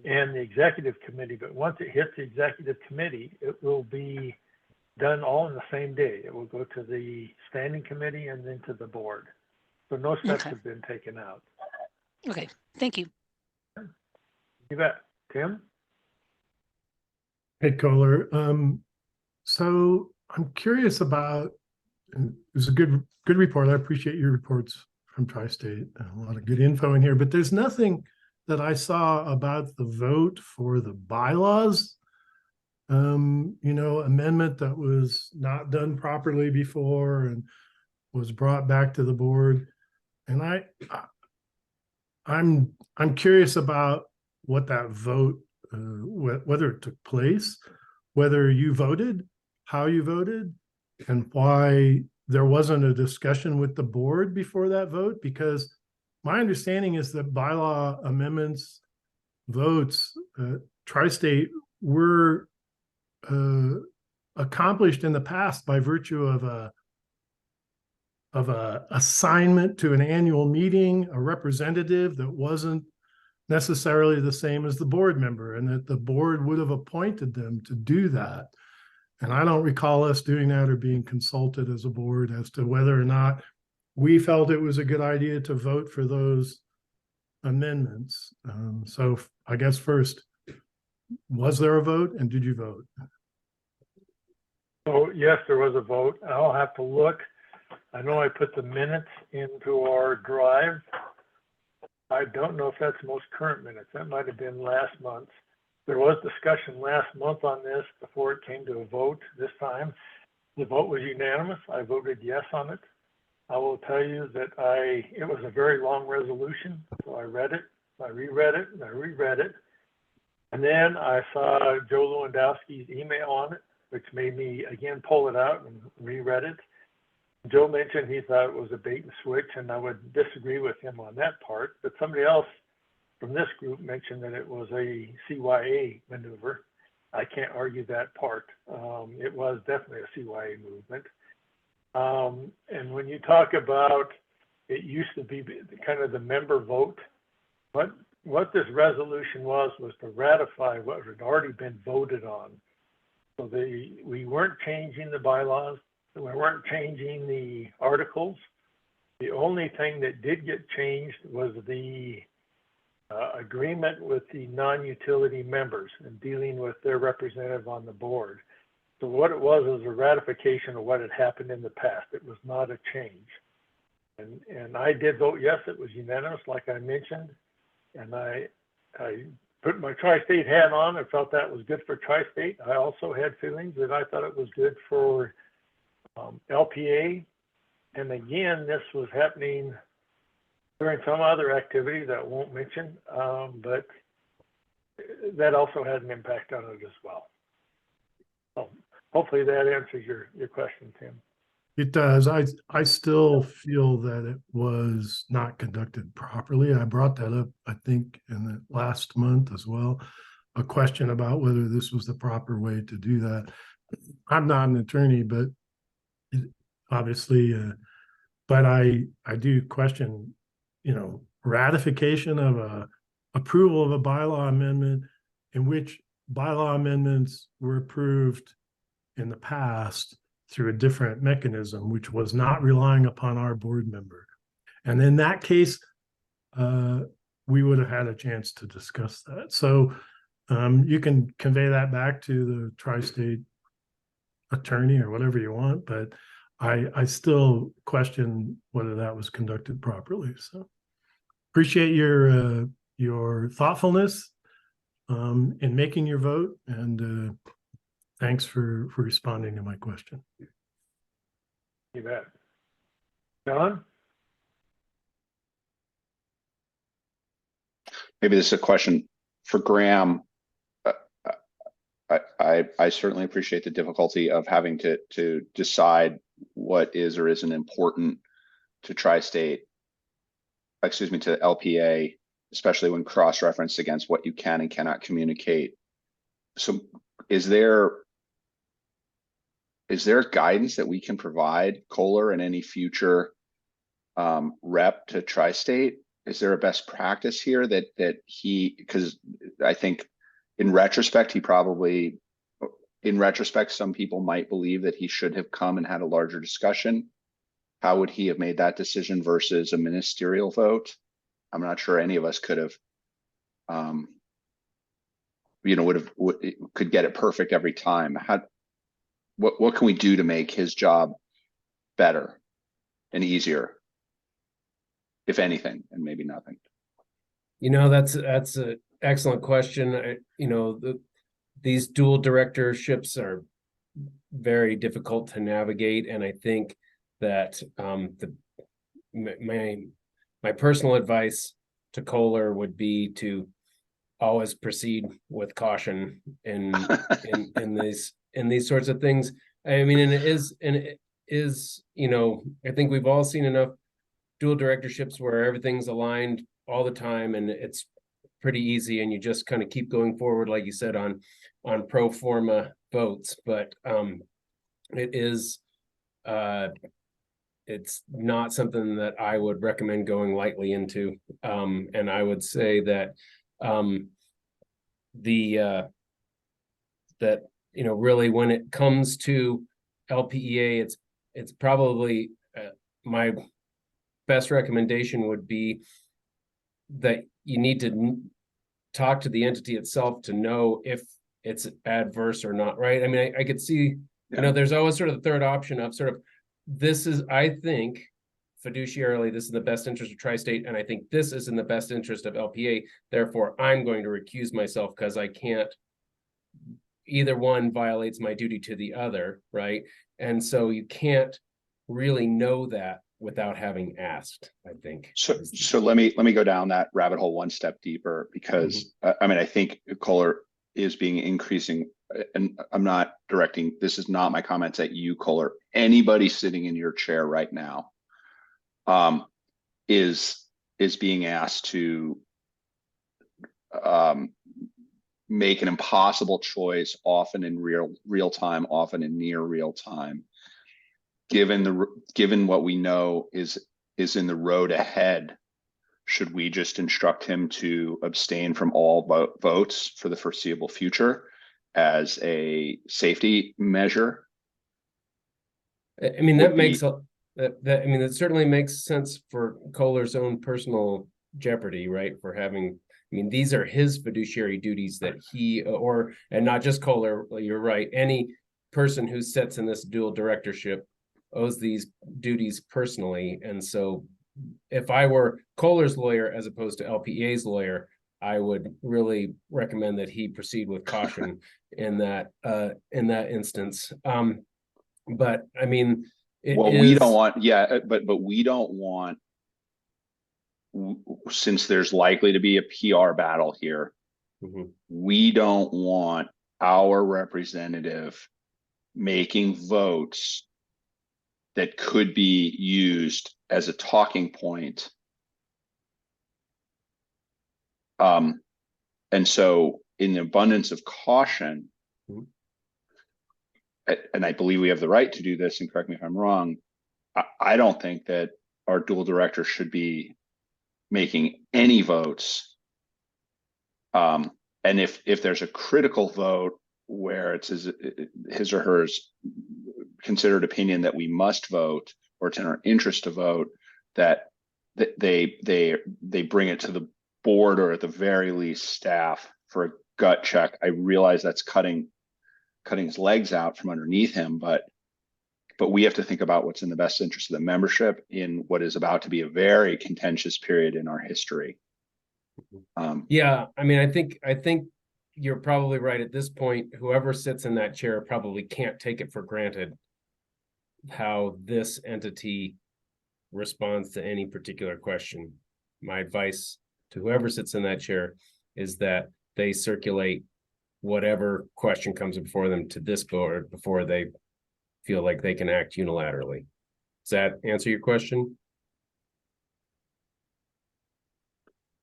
and the executive committee, but once it hits the executive committee, it will be done all in the same day. It will go to the standing committee and then to the board. So no steps have been taken out. Okay, thank you. You bet. Tim? Hey, Kohler. So I'm curious about, and it was a good report. I appreciate your reports from Tri-State. A lot of good info in here, but there's nothing that I saw about the vote for the bylaws, amendment that was not done properly before and was brought back to the board. And I'm curious about what that vote, whether it took place, whether you voted, how you voted, and why there wasn't a discussion with the board before that vote, because my understanding is that bylaw amendments votes, Tri-State, were accomplished in the past by virtue of a assignment to an annual meeting, a representative that wasn't necessarily the same as the board member, and that the board would have appointed them to do that. And I don't recall us doing that or being consulted as a board as to whether or not we felt it was a good idea to vote for those amendments. So I guess first, was there a vote, and did you vote? Oh, yes, there was a vote. I'll have to look. I know I put the minutes into our drive. I don't know if that's the most current minutes. That might have been last month. There was discussion last month on this before it came to a vote this time. The vote was unanimous. I voted yes on it. I will tell you that it was a very long resolution. So I read it, I reread it, and I reread it. And then I saw Joe Lewandowski's email on it, which made me again pull it out and reread it. Joe mentioned he thought it was a bait and switch, and I would disagree with him on that part. But somebody else from this group mentioned that it was a CYA maneuver. I can't argue that part. It was definitely a CYA movement. And when you talk about it used to be kind of the member vote, what this resolution was to ratify what had already been voted on. So we weren't changing the bylaws. We weren't changing the articles. The only thing that did get changed was the agreement with the non-utility members and dealing with their representative on the board. So what it was a ratification of what had happened in the past. It was not a change. And I did vote yes, it was unanimous, like I mentioned. And I put my tri-state hat on. I felt that was good for tri-state. I also had feelings that I thought it was good for LPEA. And again, this was happening during some other activity that I won't mention, but that also had an impact on it as well. So hopefully that answers your question, Tim. It does. I still feel that it was not conducted properly. I brought that up, I think, in the last month as well, a question about whether this was the proper way to do that. I'm not an attorney, but obviously, but I do question, ratification of approval of a bylaw amendment in which bylaw amendments were approved in the past through a different mechanism, which was not relying upon our board member. And in that case, we would have had a chance to discuss that. So you can convey that back to the tri-state attorney or whatever you want, but I still question whether that was conducted properly. So appreciate your thoughtfulness in making your vote, and thanks for responding to my question. You bet. John? Maybe this is a question for Graham. I certainly appreciate the difficulty of having to decide what is or isn't important to tri-state, to LPEA, especially when cross-referenced against what you can and cannot communicate. So is there guidance that we can provide Kohler and any future rep to tri-state? Is there a best practice here that he, because I think in retrospect, some people might believe that he should have come and had a larger discussion. How would he have made that decision versus a ministerial vote? I'm not sure any of us could have, could get it perfect every time. What can we do to make his job better and easier, if anything, and maybe nothing? That's an excellent question. These dual directorships are very difficult to navigate, and I think that my personal advice to Kohler would be to always proceed with caution in these sorts of things. I mean, and it is, I think we've all seen enough dual directorships where everything's aligned all the time and it's pretty easy, and you just kind of keep going forward, like you said, on pro forma votes. But it's not something that I would recommend going lightly into. And I would say that really when it comes to LPEA, it's probably my best recommendation would be that you need to talk to the entity itself to know if it's adverse or not, right? I mean, I could see, there's always sort of the third option of sort of, this is, I think, fiduciarily, this is in the best interest of tri-state, and I think this is in the best interest of LPEA, therefore I'm going to recuse myself because I can't, either one violates my duty to the other, right? And so you can't really know that without having asked, I think. So let me go down that rabbit hole one step deeper, because I think Kohler is being increasing, and I'm not directing, this is not my comments at you, Kohler. Anybody sitting in your chair right now is being asked to make an impossible choice, often in real time, often in near real time. Given what we know is in the road ahead, should we just instruct him to abstain from all votes for the foreseeable future as a safety measure? I mean, would that be- makes that I mean, it certainly makes sense for Kohler's own personal jeopardy, right? For having, I mean, these are his fiduciary duties that he, and not just Kohler, you're right, any person who sits in this dual directorship owes these duties personally. And so if I were Kohler's lawyer as opposed to LPEA's lawyer, I would really recommend that he proceed with caution in that instance. But I mean, we don't want, but we don't want, since there's likely to be a PR battle here, we don't want our representative making votes that could be used as a talking point. And so in the abundance of caution, and I believe we have the right to do this, and correct me if I'm wrong, I don't think that our dual director should be making any votes. And if there's a critical vote where it's his or hers considered opinion that we must vote, or it's in our interest to vote, that they bring it to the board, or at the very least staff, for a gut check. I realize that's cutting his legs out from underneath him, but we have to think about what's in the best interest of the membership in what is about to be a very contentious period in our history. Yeah, I mean, I think you're probably right at this point. Whoever sits in that chair probably can't take it for granted how this entity responds to any particular question. My advice to whoever sits in that chair is that they circulate whatever question comes before them to this board before they feel like they can act unilaterally. Does that answer your question?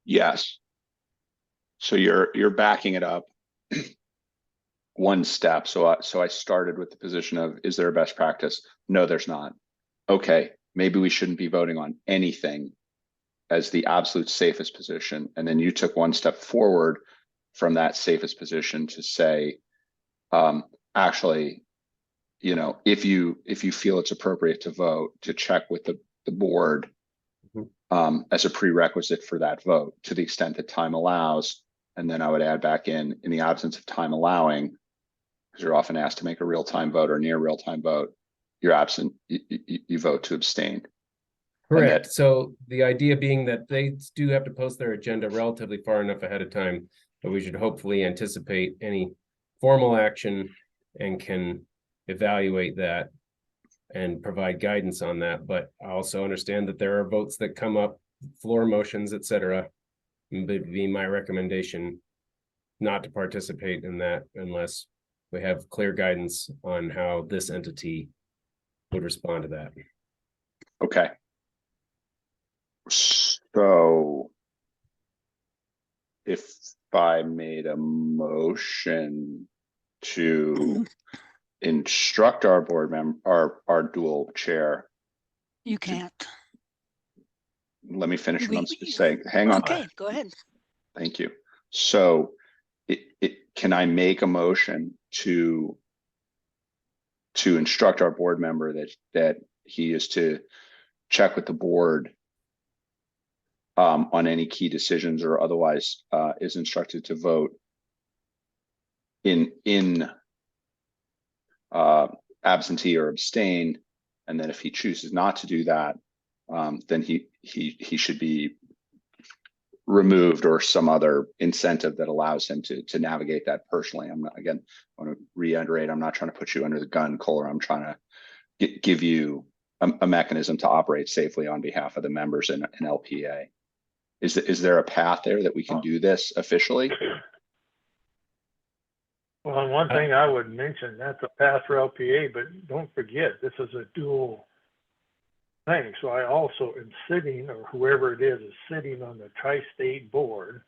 Yes. So you're backing it up one step. So I started with the position of, is there a best practice? No, there's not. Okay, maybe we shouldn't be voting on anything as the absolute safest position. And then you took one step forward from that safest position to say, actually, you know, if you feel it's appropriate to vote, to check with the board as a prerequisite for that vote, to the extent that time allows. And then I would add back in the absence of time allowing, because you're often asked to make a real-time vote or near real-time vote, you're absent, you vote to abstain. Correct. So the idea being that they do have to post their agenda relatively far enough ahead of time, but we should hopefully anticipate any formal action and can evaluate that and provide guidance on that. But I also understand that there are votes that come up, floor motions, etc. It would be my recommendation not to participate in that unless we have clear guidance on how this entity would respond to that. Okay. So if I made a motion to instruct our board member, our dual chair. You can't. Let me finish what I'm saying. Hang on. Okay, go ahead. Thank you. So can I make a motion to instruct our board member that he is to check with the board on any key decisions, or otherwise is instructed to vote in absentee or abstain, and then if he chooses not to do that, then he should be removed, or some other incentive that allows him to navigate that personally. I'm not, again, I want to reiterate, I'm not trying to put you under the gun, Kohler. I'm trying to give you a mechanism to operate safely on behalf of the members in LPEA. Is there a path there that we can do this officially? Well, and one thing I would mention, that's a path for LPEA, but don't forget, this is a dual thing. So I also am sitting, or whoever it is sitting on the tri-state board.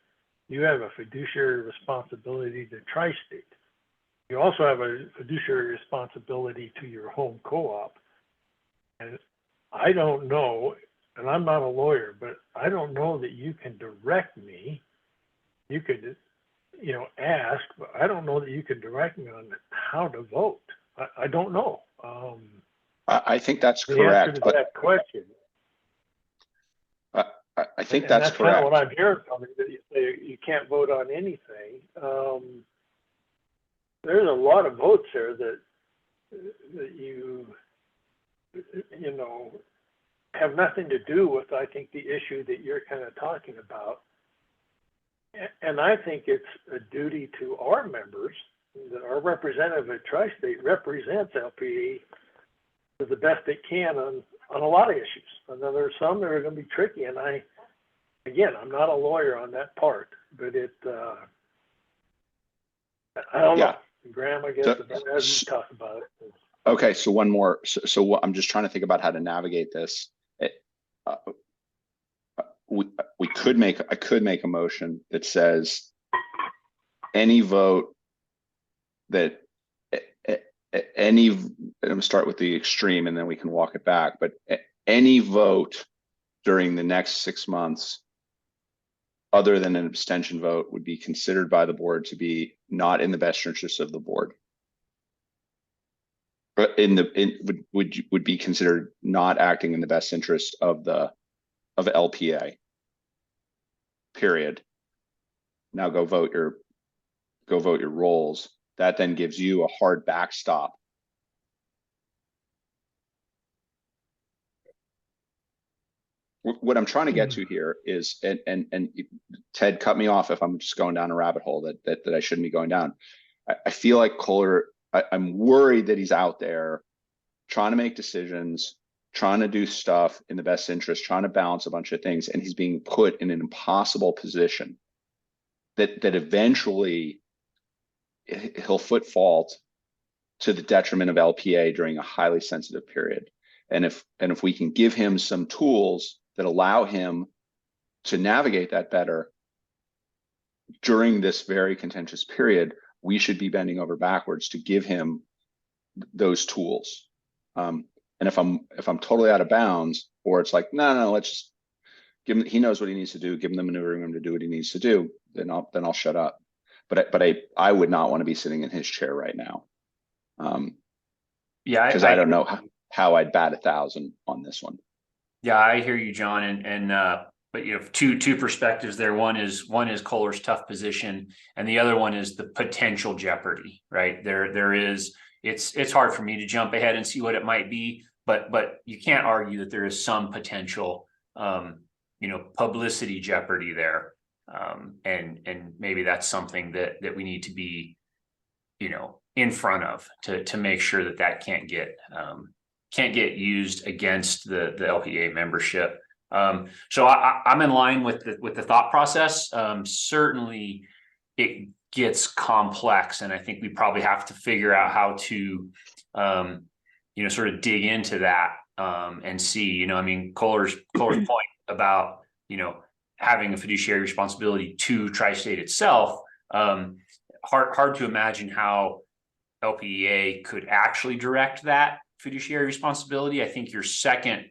You have a fiduciary responsibility to tri-state. You also have a fiduciary responsibility to your home co-op. And I don't know, and I'm not a lawyer, but I don't know that you can direct me. You could, ask, but I don't know that you can direct me on how to vote. I don't know. I think that's The answer correct, to but that question. I think And that's kind of correct. what I'm hearing from you, that you say you can't vote on anything. There's a lot of votes there that you know, have nothing to do with, I think, the issue that you're kind of talking about. And I think it's a duty to our members that our representative at Tri-State represents LPE to the best it can on a lot of issues. And then there's some that are going to be tricky. And I'm not a lawyer on that part, but I don't know. Graham, I guess, as you talk about it. Okay, so one more. So I'm just trying to think about how to navigate this. I could make a motion that says any vote that I'm gonna start with the extreme and then we can walk it back, but any vote during the next 6 months other than an abstention vote would be considered by the board to be not in the best interest of the board. But would be considered not acting in the best interest of LPA. Period. Now go vote your rolls. That then gives you a hard backstop. What I'm trying to get to here is, and Ted, cut me off if I'm just going down a rabbit hole that I shouldn't be going down. I feel like Kohler, I'm worried that he's out there trying to make decisions, trying to do stuff in the best interest, trying to balance a bunch of things, and he's being put in an impossible position that eventually he'll foot fault to the detriment of LPA during a highly sensitive period. And if we can give him some tools that allow him to navigate that better during this very contentious period, we should be bending over backwards to give him those tools. And if I'm totally out of bounds, or it's like, no, let's just give him, he knows what he needs to do, give him the maneuvering room to do what he needs to do, then I'll shut up. But I would not want to be sitting in his chair right now. Because I don't know how I'd bat 1,000 on this one. Yeah, I hear you, John, but you have two perspectives there. One is Kohler's tough position, and the other one is the potential jeopardy. Right there is. It's hard for me to jump ahead and see what it might be, but you can't argue that there is some potential, publicity jeopardy there, and maybe that's something that we need to be, in front of to make sure that can't get used against the LPEA membership. So I'm in line with the thought process. Certainly it gets complex, and I think we probably have to figure out how to, sort of dig into that and see, Kohler's point about, having a fiduciary responsibility to Tri-State itself. Hard to imagine how LPEA could actually direct that fiduciary responsibility. I think your second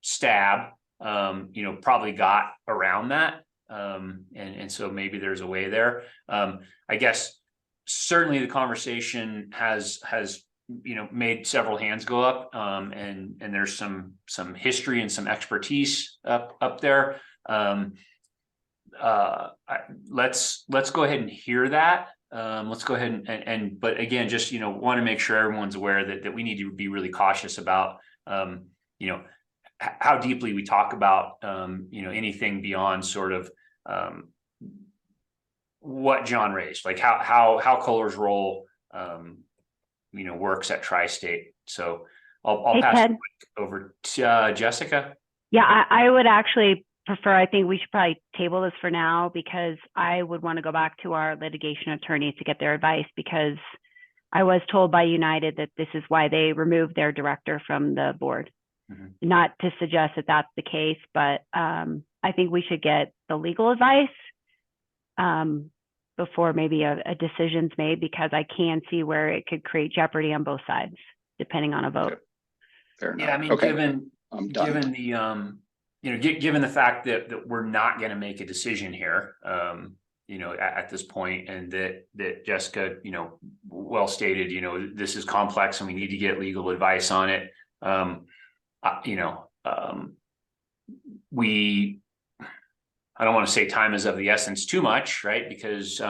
stab, probably got around that. And so maybe there's a way there. I guess certainly the conversation has made several hands go up, and there's some history and some expertise up there. Let's go ahead and hear that. Let's go ahead but again, just, want to make sure everyone's aware that we need to be really cautious about, how deeply we talk about, anything beyond sort of, what John raised, like how Kohler's role, works at Tri-State. So I'll pass it over to Jessica. Yeah, I would actually prefer, I think we should probably table this for now, because I would want to go back to our litigation attorneys to get their advice, because I was told by United that this is why they removed their director from the board. Mm-hmm. Not to suggest that that's the case, but I think we should get the legal advice before maybe a decision's made, because I can see where it could create jeopardy on both sides, depending on a vote. Fair enough. Yeah, given the given the fact that we're not going to make a decision here, at this point, and that Jessica, well stated, this is complex and we need to get legal advice on it. you know, I don't want to say time is of the essence too much, right? Because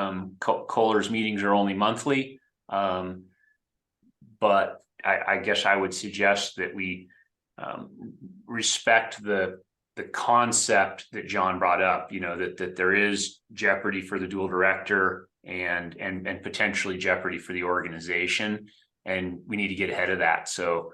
Kohler's meetings are only monthly. But I guess I would suggest that we respect the concept that John brought up, you know, that there is jeopardy for the dual director and potentially jeopardy for the organization, and we need to get ahead of that. So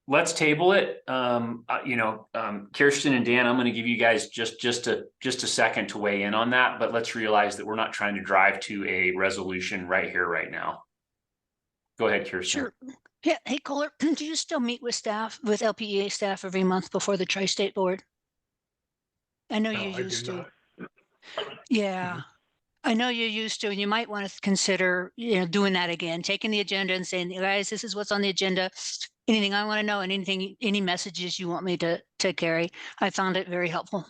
let's table it. You know, Kirsten and Dan, I'm going to give you guys just a second to weigh in on that, but let's realize that we're not trying to drive to a resolution right here, right now. Go ahead, Kirsten. Sure. Yeah. Hey, Kohler, do you still meet with LPEA staff every month before the Tri-State Board? I know you used to. Yeah. I know you used to, and you might want to consider, you know, doing that again, taking the agenda and saying, guys, this is what's on the agenda. Anything I want to know, and any messages you want me to carry. I found it very helpful.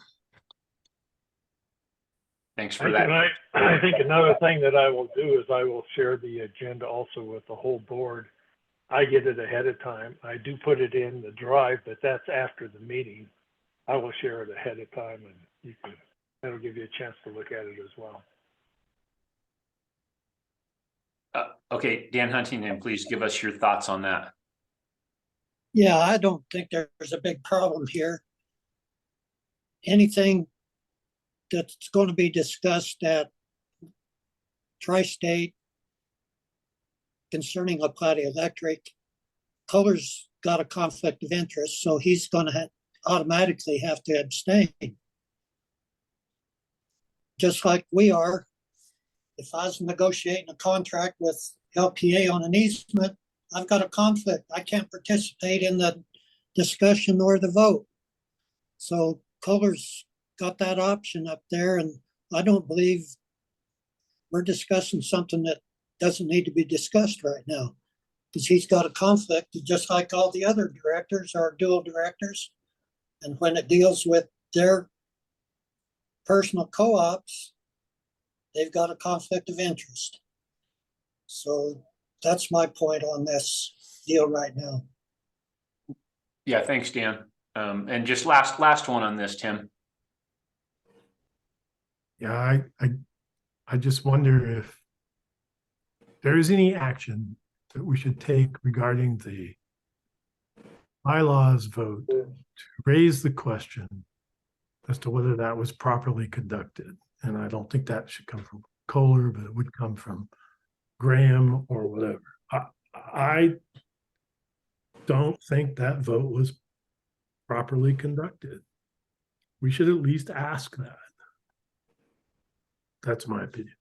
Thanks for that. I think another thing that I will do is I will share the agenda also with the whole board. I get it ahead of time. I do put it in the drive, but that's after the meeting. I will share it ahead of time, and that'll give you a chance to look at it as well. Okay, Dan Huntington, please give us your thoughts on that. Yeah, I don't think there's a big problem here. Anything that's going to be discussed at Tri-State concerning LaPlata Electric, Kohler's got a conflict of interest, so he's going to automatically have to abstain. Just like we are. If I was negotiating a contract with LPEA on an easement, I've got a conflict. I can't participate in the discussion or the vote. So Kohler's got that option up there, and I don't believe we're discussing something that doesn't need to be discussed right now, because he's got a conflict just like all the other directors are dual directors. And when it deals with their personal co-ops, they've got a conflict of interest. So that's my point on this deal right now. Yeah, thanks, Dan. And just last one on this, Tim. Yeah, I just wonder if there is any action that we should take regarding the bylaws vote to raise the question as to whether that was properly conducted. And I don't think that should come from Kohler, but it would come from Graham or whatever. I don't think that vote was properly conducted. We should at least ask that. That's my opinion.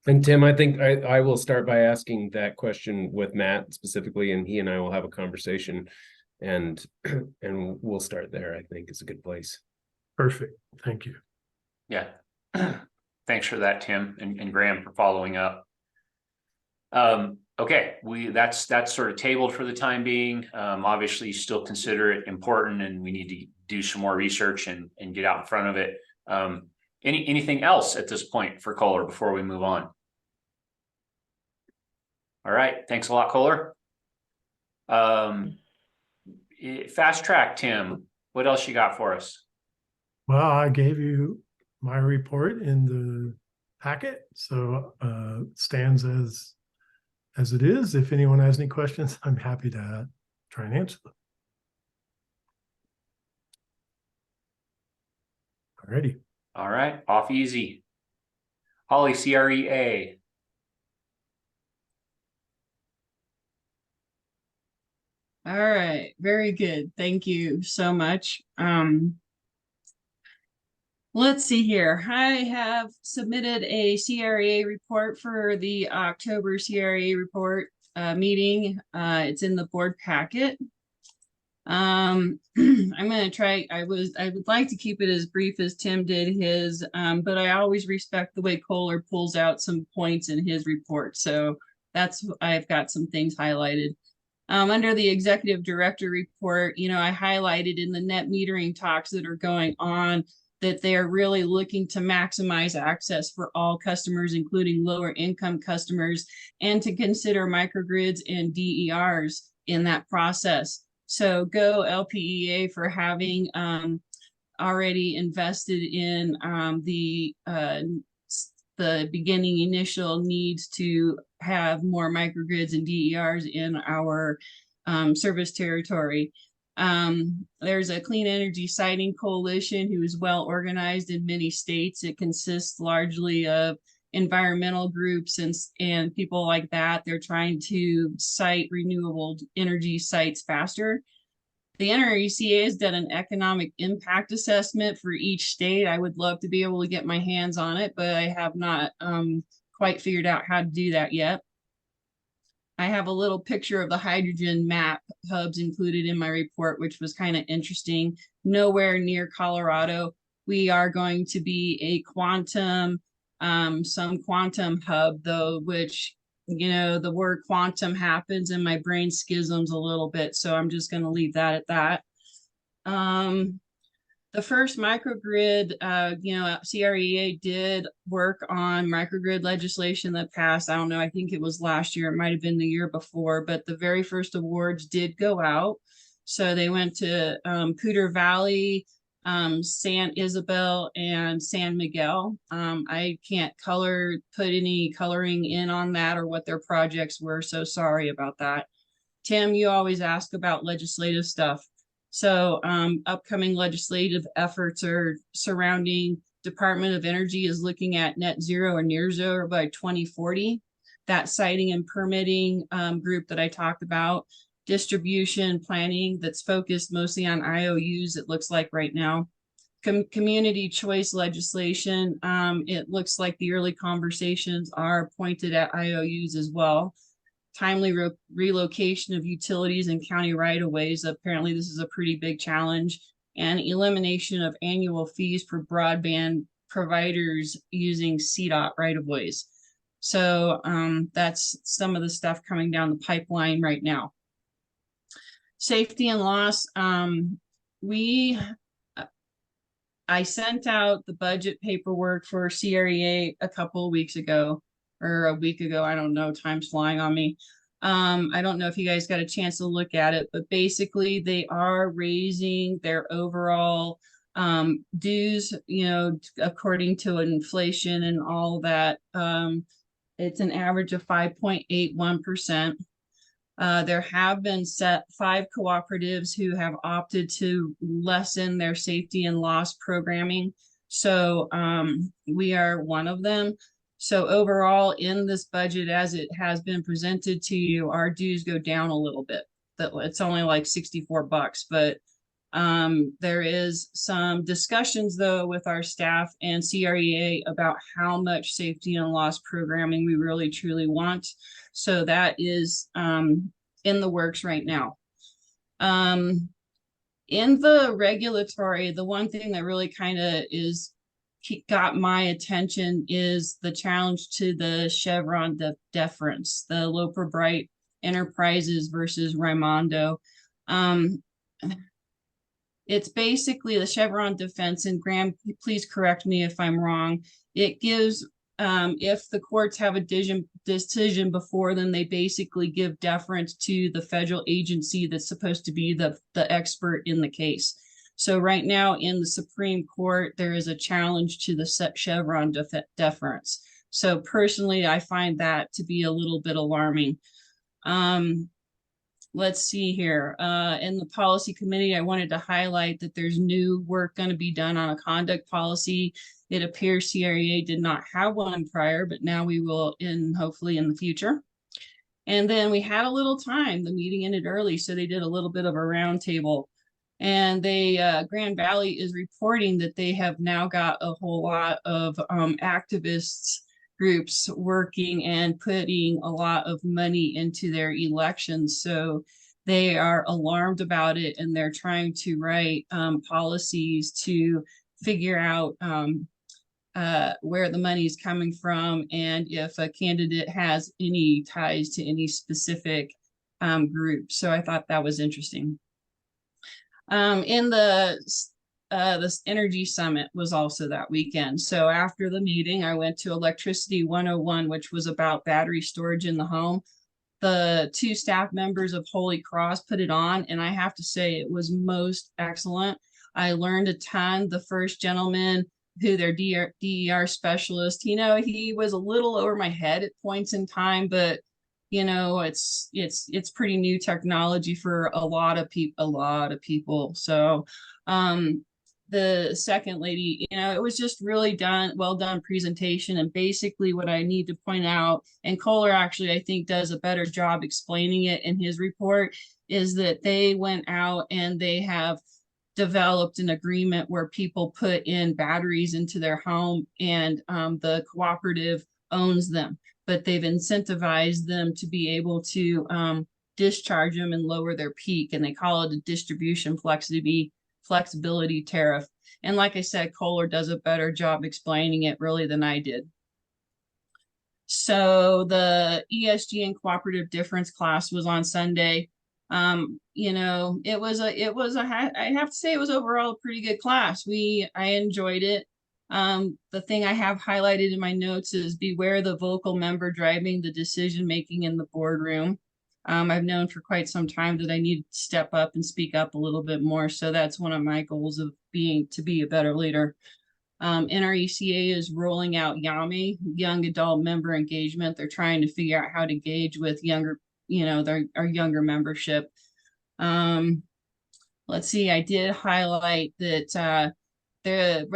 And Tim, I think I will start by asking that question with Matt specifically, and he and I will have a conversation, and we'll start there. I think is a good place. Perfect. Thank you. Yeah. Thanks for that, Tim, and Graham for following up. Okay, that's sort of tabled for the time being. Obviously still consider it important, and we need to do some more research and get out in front of it. Anything else at this point for Kohler before we move on? All right, thanks a lot, Kohler. Fast track, Tim, what else you got for us? Well, I gave you my report in the packet, so it stands as it is. If anyone has any questions, I'm happy to try and answer them. Alrighty. All right, off easy. Holly, CREA. All right, very good. Thank you so much. Let's see here. I have submitted a CREA report for the October CREA report meeting. It's in the board packet. I'm going to try. I would like to keep it as brief as Tim did his, but I always respect the way Kohler pulls out some points in his report. So I've got some things highlighted. Under the executive director report, I highlighted in the net metering talks that are going on, that they're really looking to maximize access for all customers, including lower income customers, and to consider microgrids and DERs in that process. So go LPEA for having already invested in the beginning initial needs to have more microgrids and DERs in our service territory. There's a clean energy siting coalition who is well organized in many states. It consists largely of environmental groups and people like that. They're trying to site renewable energy sites faster. The NRECA has done an economic impact assessment for each state. I would love to be able to get my hands on it, but I have not quite figured out how to do that yet. I have a little picture of the hydrogen map hubs included in my report, which was kind of interesting. Nowhere near Colorado. We are going to be a quantum, some quantum hub though, which, you know, the word quantum happens and my brain schisms a little bit. So I'm just going to leave that at that. The first microgrid, you know, CREA did work on microgrid legislation that passed. I don't know, I think it was last year, it might have been the year before, but the very first awards did go out. So they went to Poudre Valley, San Isabel, and San Miguel. I can't put any coloring in on that or what their projects were, so sorry about that. Tim, you always ask about legislative stuff. So upcoming legislative efforts are surrounding Department of Energy is looking at net zero or near zero by 2040. That siting and permitting group that I talked about, distribution planning that's focused mostly on IOUs, it looks like right now. Community choice legislation, it looks like the early conversations are pointed at IOUs as well. Timely relocation of utilities and county right-of-ways. Apparently this is a pretty big challenge. And elimination of annual fees for broadband providers using CDOT right-of-ways. So that's some of the stuff coming down the pipeline right now. Safety and loss. I sent out the budget paperwork for CREA a couple of weeks ago. Or a week ago, I don't know, time's flying on me. I don't know if you guys got a chance to look at it, but basically they are raising their overall dues, you know, according to inflation and all that. It's an average of 5.81%. There have been 5 cooperatives who have opted to lessen their safety and loss programming. So we are one of them. So overall in this budget, as it has been presented to you, our dues go down a little bit. It's only like $64, but there is some discussions though with our staff and CREA about how much safety and loss programming we really truly want. So that is in the works right now. In the regulatory, the one thing that really kind of got my attention is the challenge to the Chevron deference, the Loper Bright Enterprises versus Raimondo. It's basically the Chevron defense, and Graham, please correct me if I'm wrong. It gives, if the courts have a decision before them, they basically give deference to the federal agency that's supposed to be the expert in the case. So right now in the Supreme Court, there is a challenge to the Chevron deference. So personally, I find that to be a little bit alarming. Let's see here. In the policy committee, I wanted to highlight that there's new work going to be done on a conduct policy. It appears CREA did not have one prior, but now we will hopefully in the future. And then we had a little time. The meeting ended early, so they did a little bit of a roundtable. And Grand Valley is reporting that they have now got a whole lot of activists groups working and putting a lot of money into their elections. So they are alarmed about it, and they're trying to write policies to figure out where the money is coming from and if a candidate has any ties to any specific group. So I thought that was interesting. In the this energy summit was also that weekend. So after the meeting, I went to Electricity 101, which was about battery storage in the home. The 2 staff members of Holy Cross put it on, and I have to say it was most excellent. I learned a ton. The first gentleman, who their DER specialist, he was a little over my head at points in time, but it's pretty new technology for a lot of people. So the second lady, it was just really well done presentation. And basically what I need to point out, and Kohler actually, I think, does a better job explaining it in his report, is that they went out and they have developed an agreement where people put in batteries into their home, and the cooperative owns them, but they've incentivized them to be able to discharge them and lower their peak, and they call it a distribution flexibility tariff. And like I said, Kohler does a better job explaining it really than I did. So the ESG and cooperative difference class was on Sunday. I have to say it was overall a pretty good class. I enjoyed it. The thing I have highlighted in my notes is beware the vocal member driving the decision making in the boardroom. I've known for quite some time that I need to step up and speak up a little bit more. So that's one of my goals of to be a better leader. NRECA is rolling out YAMI, young adult member engagement. They're trying to figure out how to engage with younger, our younger membership. Let's see, I did highlight that the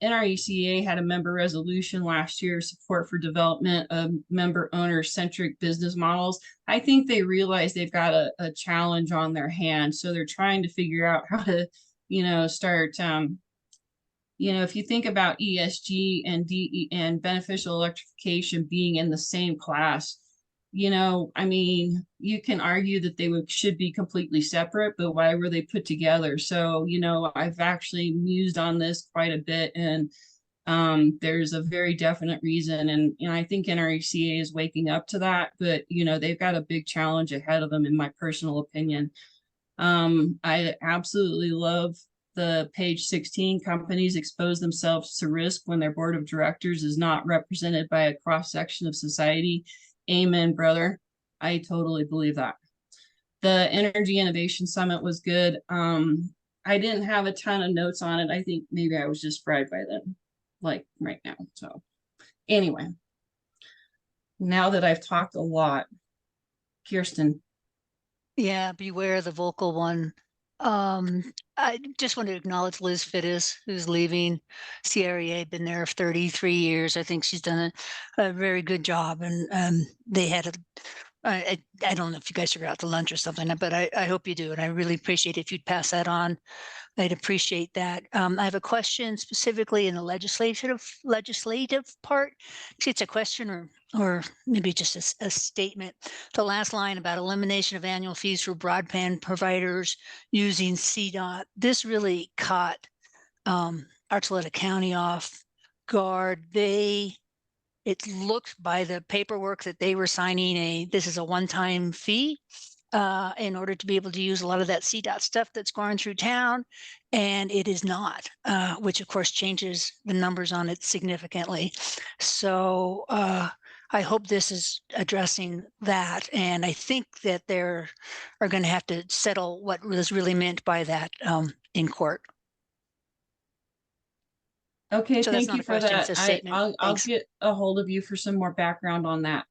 NRECA had a member resolution last year, support for development of member owner centric business models. I think they realize they've got a challenge on their hands. So they're trying to figure out how to, start, if you think about ESG and DE and beneficial electrification being in the same class, you can argue that they should be completely separate, but why were they put together? So, I've actually mused on this quite a bit, and there's a very definite reason. And I think NRECA is waking up to that, but, they've got a big challenge ahead of them, in my personal opinion. I absolutely love the page 16, companies expose themselves to risk when their board of directors is not represented by a cross-section of society. Amen, brother. I totally believe that. The Energy Innovation Summit was good. I didn't have a ton of notes on it. I think maybe I was just fried by then, like right now. So anyway, now that I've talked a lot, Kirsten. Yeah, beware the vocal one. I just want to acknowledge Liz Fittis, who's leaving CREA, been there 33 years. I think she's done a very good job. And they had I don't know if you guys are out to lunch or something, but I hope you do. And I really appreciate it if you'd pass that on. I'd appreciate that. I have a question specifically in the legislative part. Actually, it's a question or maybe just a statement. The last line about elimination of annual fees for broadband providers using CDOT. This really caught Archuleta County off guard. It looked by the paperwork that they were signing this is a one-time fee in order to be able to use a lot of that CDOT stuff that's going through town, and it is not, which of course changes the numbers on it significantly. So I hope this is addressing that, and I think that they are going to have to settle what was really meant by that in court. Okay, so thank that's not you a for question, that. it's a statement. I'll get a hold of you for some more background on that,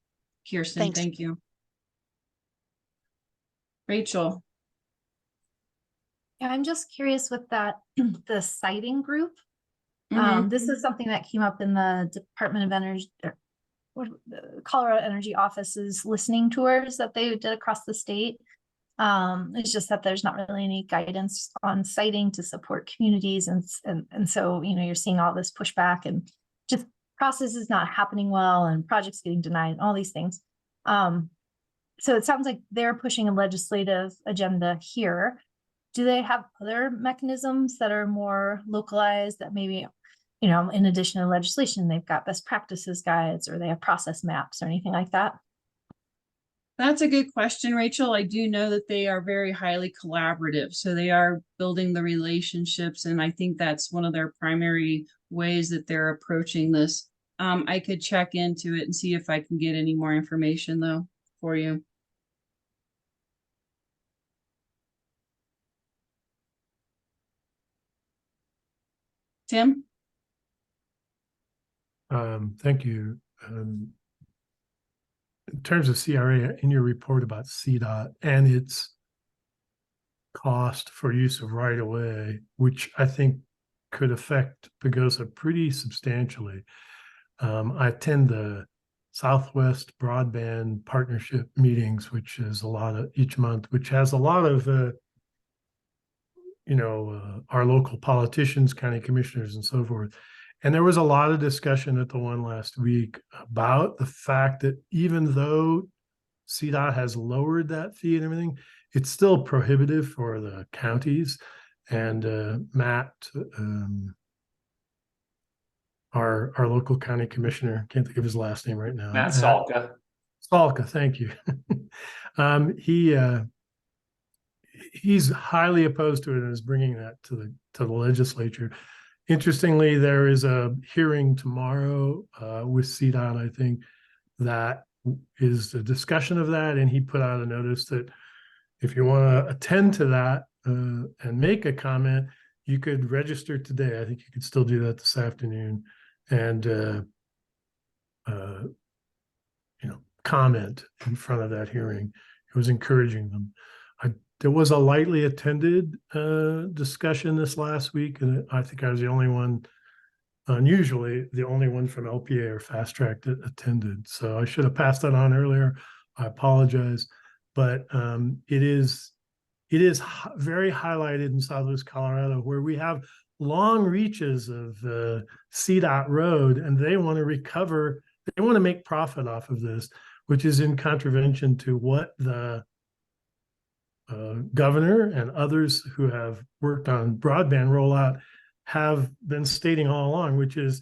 Kirsten. Thanks. Thank you. Rachel. Yeah, I'm just curious with that, the siting group. Mhm. This is something that came up in the Department of Energy, the Colorado Energy Office's listening tours that they did across the state. It's just that there's not really any guidance on siting to support communities, and so you're seeing all this pushback and just process is not happening well and projects getting denied and all these things. So it sounds like they're pushing a legislative agenda here. Do they have other mechanisms that are more localized that maybe, in addition to legislation, they've got best practices guides or they have process maps or anything like that? That's a good question, Rachel. I do know that they are very highly collaborative. So they are building the relationships. And I think that's one of their primary ways that they're approaching this. I could check into it and see if I can get any more information though for you. Tim? Thank you. In terms of CRA, in your report about CDOT and its cost for use of right of way, which I think could affect Pagosa pretty substantially. I attend the Southwest Broadband Partnership meetings, which is a lot of each month, which has a lot of our local politicians, county commissioners, and so forth. And there was a lot of discussion at the one last week about the fact that even though CDOT has lowered that fee and everything, it's still prohibitive for the counties. And Matt, our local county commissioner, can't think of his last name right now. Matt Salka. Salka, thank you. He's highly opposed to it and is bringing that to the legislature. Interestingly, there is a hearing tomorrow with CDOT, I think, that is the discussion of that. And he put out a notice that if you want to attend to that and make a comment, you could register today. I think you could still do that this afternoon and comment in front of that hearing. It was encouraging them. There was a lightly attended discussion this last week, and I think I was the only one, unusually the only one from LPEA or Fast Track that attended. So I should have passed that on earlier. I apologize, but it is very highlighted in Southwest Colorado, where we have long reaches of CDOT road, and they want to recover. They want to make profit off of this, which is in contravention to what the governor and others who have worked on broadband rollout have been stating all along, which is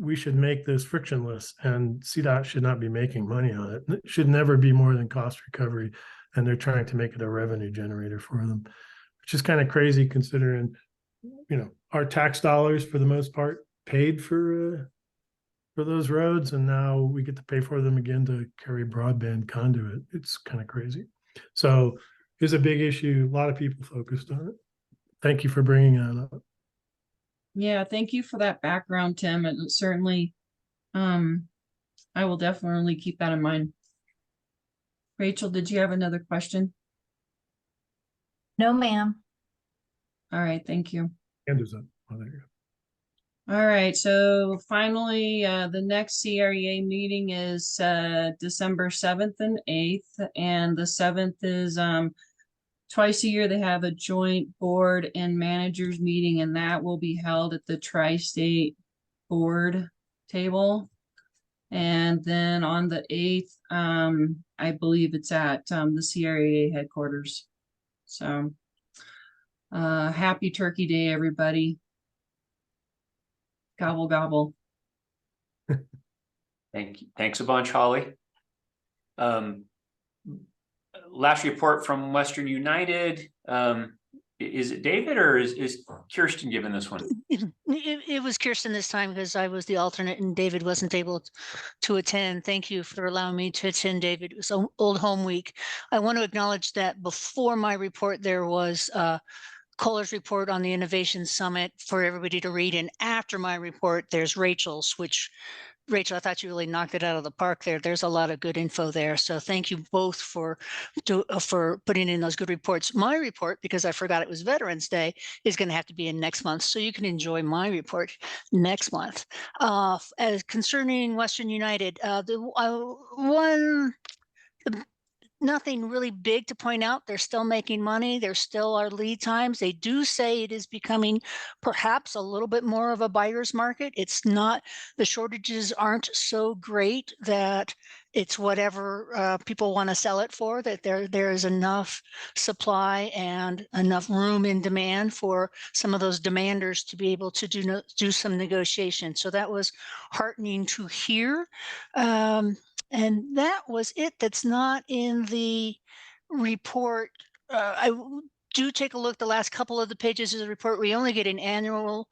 we should make this frictionless, and CDOT should not be making money on it. It should never be more than cost recovery, and they're trying to make it a revenue generator for them, which is kind of crazy considering, our tax dollars for the most part paid for those roads, and now we get to pay for them again to carry broadband conduit. It's kind of crazy. So it's a big issue. A lot of people focused on it. Thank you for bringing that up. Yeah, thank you for that background, Tim. And certainly, I will definitely keep that in mind. Rachel, did you have another question? No, ma'am. All right, thank you. Hand is up. Oh, there you go. All right, so finally, the next CREA meeting is December 7th and 8th, and the 7th is twice a year they have a joint board and managers meeting, and that will be held at the Tri-State Board table. And then on the 8th, I believe it's at the CREA headquarters. So happy Turkey Day, everybody. Gobble, gobble. Thank you. Thanks a bunch, Holly. Last report from Western United. Is it David or is Kirsten given this one? It was Kirsten this time because I was the alternate and David wasn't able to attend. Thank you for allowing me to attend, David. It was Old Home Week. I want to acknowledge that before my report, there was Kohler's report on the Innovation Summit for everybody to read. And after my report, there's Rachel's, which, Rachel, I thought you really knocked it out of the park there. There's a lot of good info there. So thank you both for putting in those good reports. My report, because I forgot it was Veterans Day, is going to have to be in next month. So you can enjoy my report next month. As concerning Western United, nothing really big to point out. They're still making money. There still are lead times. They do say it is becoming perhaps a little bit more of a buyer's market. It's not, the shortages aren't so great that it's whatever people want to sell it for, that there is enough supply and enough room in demand for some of those demanders to be able to do some negotiation. So that was heartening to hear. And that was it. That's not in the report. Do take a look. The last couple of the pages of the report, we only get an annual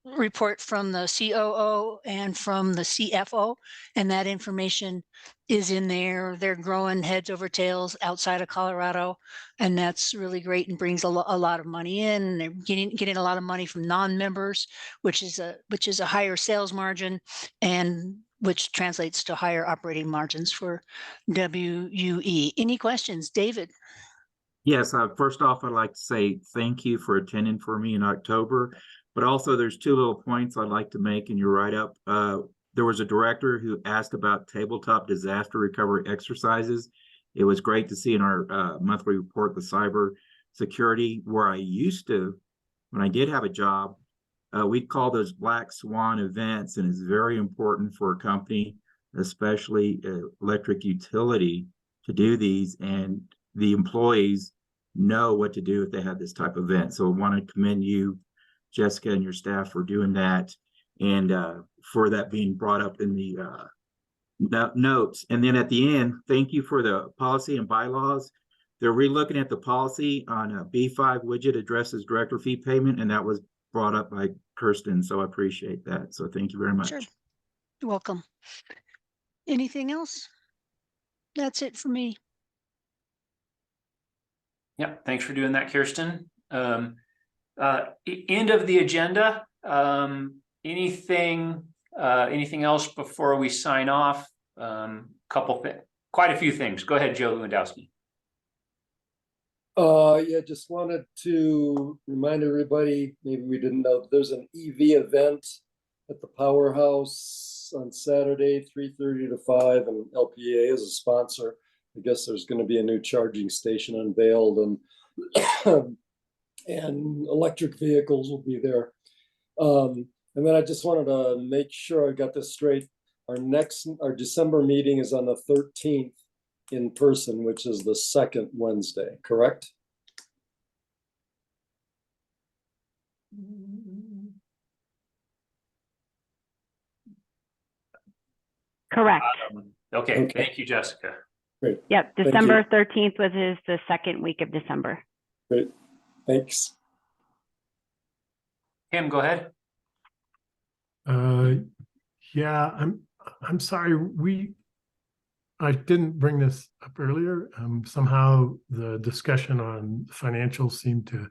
report from the COO and from the CFO, and that information is in there. They're growing heads over tails outside of Colorado, and that's really great and brings a lot of money in. They're getting a lot of money from non-members, which is a higher sales margin, and which translates to higher operating margins for WUE. Any questions, David? Yes, first off, I'd like to say thank you for attending for me in October, but also there's two little points I'd like to make in your write-up. There was a director who asked about tabletop disaster recovery exercises. It was great to see in our monthly report the cyber security, where I used to, when I did have a job, we'd call those black swan events, and it's very important for a company, especially electric utility, to do these, and the employees know what to do if they have this type of event. So I want to commend you, Jessica, and your staff for doing that, and for that being brought up in the notes. And then at the end, thank you for the policy and bylaws. They're re-looking at the policy on a B5 widget addresses director fee payment, and that was brought up by Kirsten, so I appreciate that. So thank you very much. Sure. You're welcome. Anything else? That's it for me. Yeah, thanks for doing that, Kirsten. End of the agenda. Anything else before we sign off? Quite a few things. Go ahead, Joe Lewandowski. Yeah, just wanted to remind everybody, maybe we didn't know, there's an EV event at the Powerhouse on Saturday, 3:30 to 5, and LPEA is a sponsor. I guess there's going to be a new charging station unveiled, and electric vehicles will be there. And then I just wanted to make sure I got this straight. Our December meeting is on the 13th in person, which is the second Wednesday, correct? Correct. Okay, thank you, Jessica. Great. Yep, December 13th was the second week of December. Great, thanks. Tim, go ahead. Yeah, I'm sorry. I didn't bring this up earlier. Somehow the discussion on financials seemed to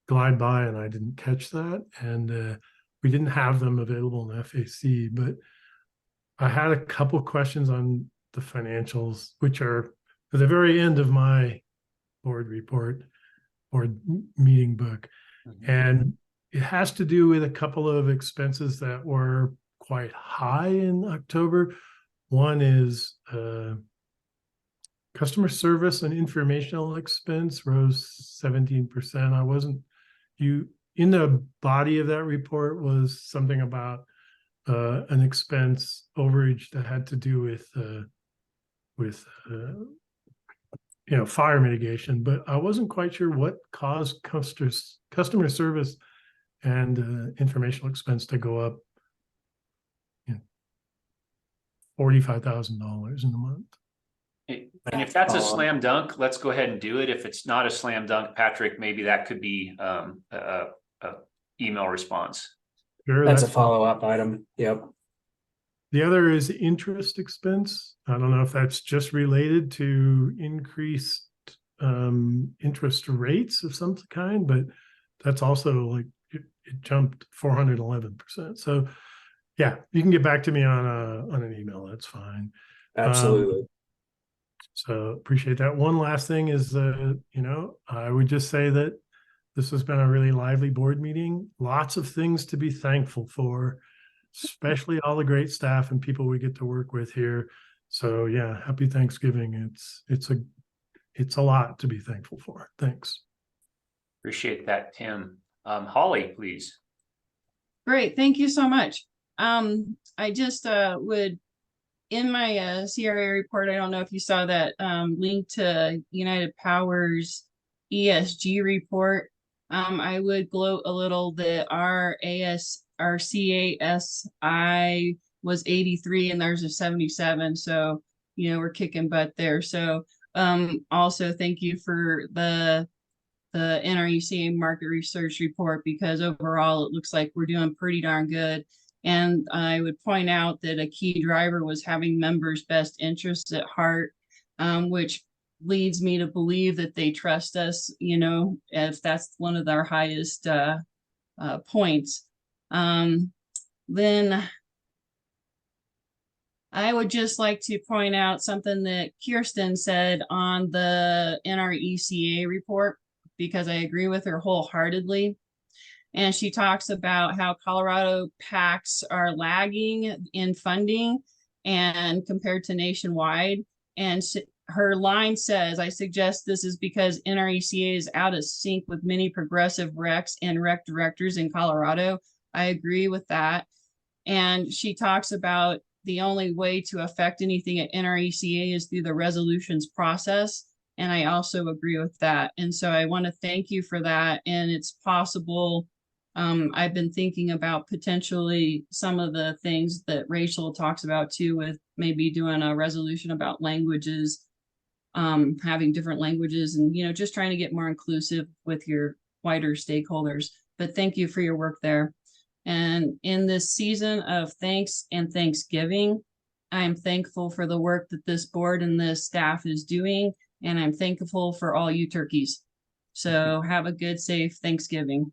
glide by, and I didn't catch that. And we didn't have them available in FAC, but I had a couple questions on the financials, which are at the very end of my board report or meeting book. And it has to do with a couple of expenses that were quite high in October. One is customer service and informational expense rose 17%. In the body of that report was something about an expense overage that had to do with fire mitigation, but I wasn't quite sure what caused customer service and informational expense to go up $45,000 in a month. And if that's a slam dunk, let's go ahead and do it. If it's not a slam dunk, Patrick, maybe that could be a email response. Sure, that's a follow-up item. Yep. The other is interest expense. I don't know if that's just related to increased interest rates of some kind, but that's also like it jumped 411%. So yeah, you can get back to me on an email. That's fine. Absolutely. So appreciate that. One last thing is, I would just say that this has been a really lively board meeting. Lots of things to be thankful for, especially all the great staff and people we get to work with here. So yeah, happy Thanksgiving. It's a lot to be thankful for. Thanks. Appreciate that, Tim. Holly, please. Great, thank you so much. I just would, in my CRA report, I don't know if you saw that link to United Power's ESG report. I would gloat a little that our CASI was 83 and there's a 77. So, we're kicking butt there. So, also thank you for the NRECA market research report, because overall it looks like we're doing pretty darn good. And I would point out that a key driver was having members' best interests at heart, which leads me to believe that they trust us, if that's one of their highest points. Then I would just like to point out something that Kirsten said on the NRECA report, because I agree with her wholeheartedly. And she talks about how Colorado PACs are lagging in funding and compared to nationwide. And her line says, I suggest this is because NRECA is out of sync with many progressive recs and rec directors in Colorado. I agree with that. And she talks about the only way to affect anything at NRECA is through the resolutions process. And I also agree with that. And so I want to thank you for that. And it's possible, I've been thinking about potentially some of the things that Rachel talks about too, with maybe doing a resolution about languages, having different languages, and, just trying to get more inclusive with your wider stakeholders. But thank you for your work there. And in this season of thanks and Thanksgiving, I'm thankful for the work that this board and this staff is doing. And I'm thankful for all you turkeys. So have a good, safe Thanksgiving.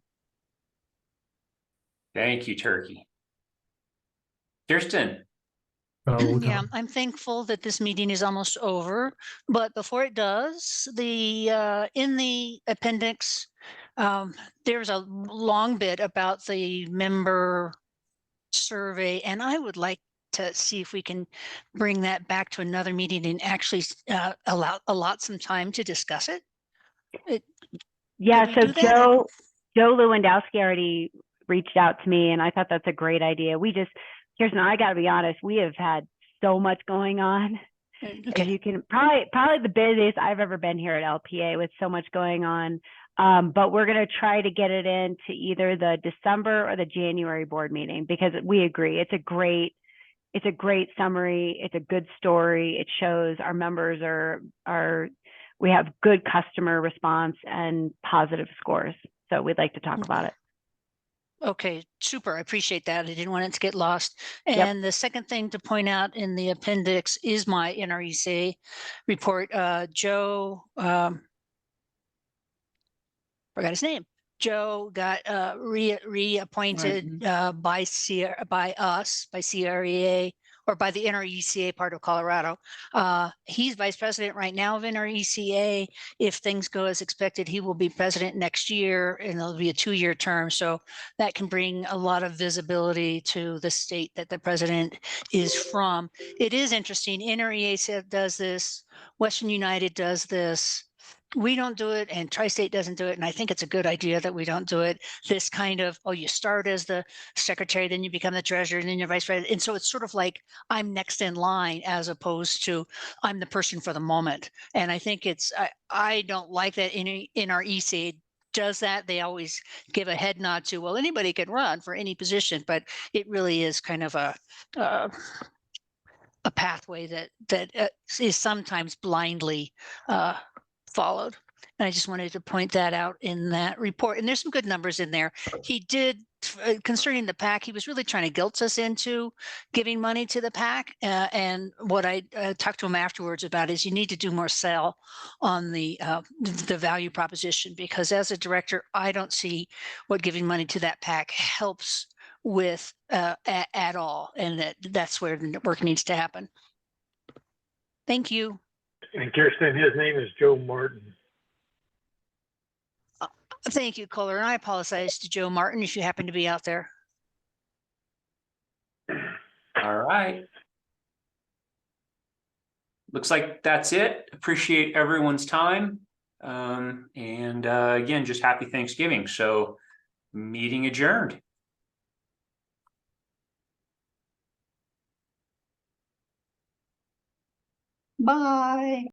Thank you, Turkey. Kirsten. Yeah, I'm thankful that this meeting is almost over, but before it does, in the appendix, there's a long bit about the member survey, and I would like to see if we can bring that back to another meeting and actually allot some time to discuss it. Yeah, so Joe Lewandowski already reached out to me, and I thought that's a great idea. Kirsten, I got to be honest, we have had so much going on. Okay. As you can probably the busiest I've ever been here at LPA, with so much going on. But we're going to try to get it into either the December or the January board meeting, because we agree it's a great summary. It's a good story. It shows our members we have good customer response and positive scores. So we'd like to talk about it. Okay, super. I appreciate that. I didn't want it to get lost. And the second thing to point out in the appendix is my NRECA report. Joe, forgot his name. Joe got reappointed by CREA, or by the NRECA part of Colorado. He's vice president right now of NRECA. If things go as expected, he will be president next year, and it'll be a 2-year term. So that can bring a lot of visibility to the state that the president is from. It is interesting. NRECA does this. Western United does this. We don't do it, and Tri-State doesn't do it. And I think it's a good idea that we don't do it. This kind of, you start as the secretary, then you become the treasurer, and then you're vice president. And so it's sort of like I'm next in line, as opposed to I'm the person for the moment. And I think I don't like that in our ECA does that. They always give a head nod to, well, anybody can run for any position, but it really is kind of a pathway that is sometimes blindly followed. And I just wanted to point that out in that report. And there's some good numbers in there. He did, concerning the PAC, he was really trying to guilt us into giving money to the PAC. And what I talked to him afterwards about is you need to do more sell on the value proposition, because as a director, I don't see what giving money to that PAC helps with at all. And that's where the work needs to happen. Thank you. And Kirsten, his name is Joe Martin. Thank you, Kohler. And I apologize to Joe Martin if you happen to be out there. All right. Looks like that's it. Appreciate everyone's time. And again, just happy Thanksgiving. So meeting adjourned. Bye.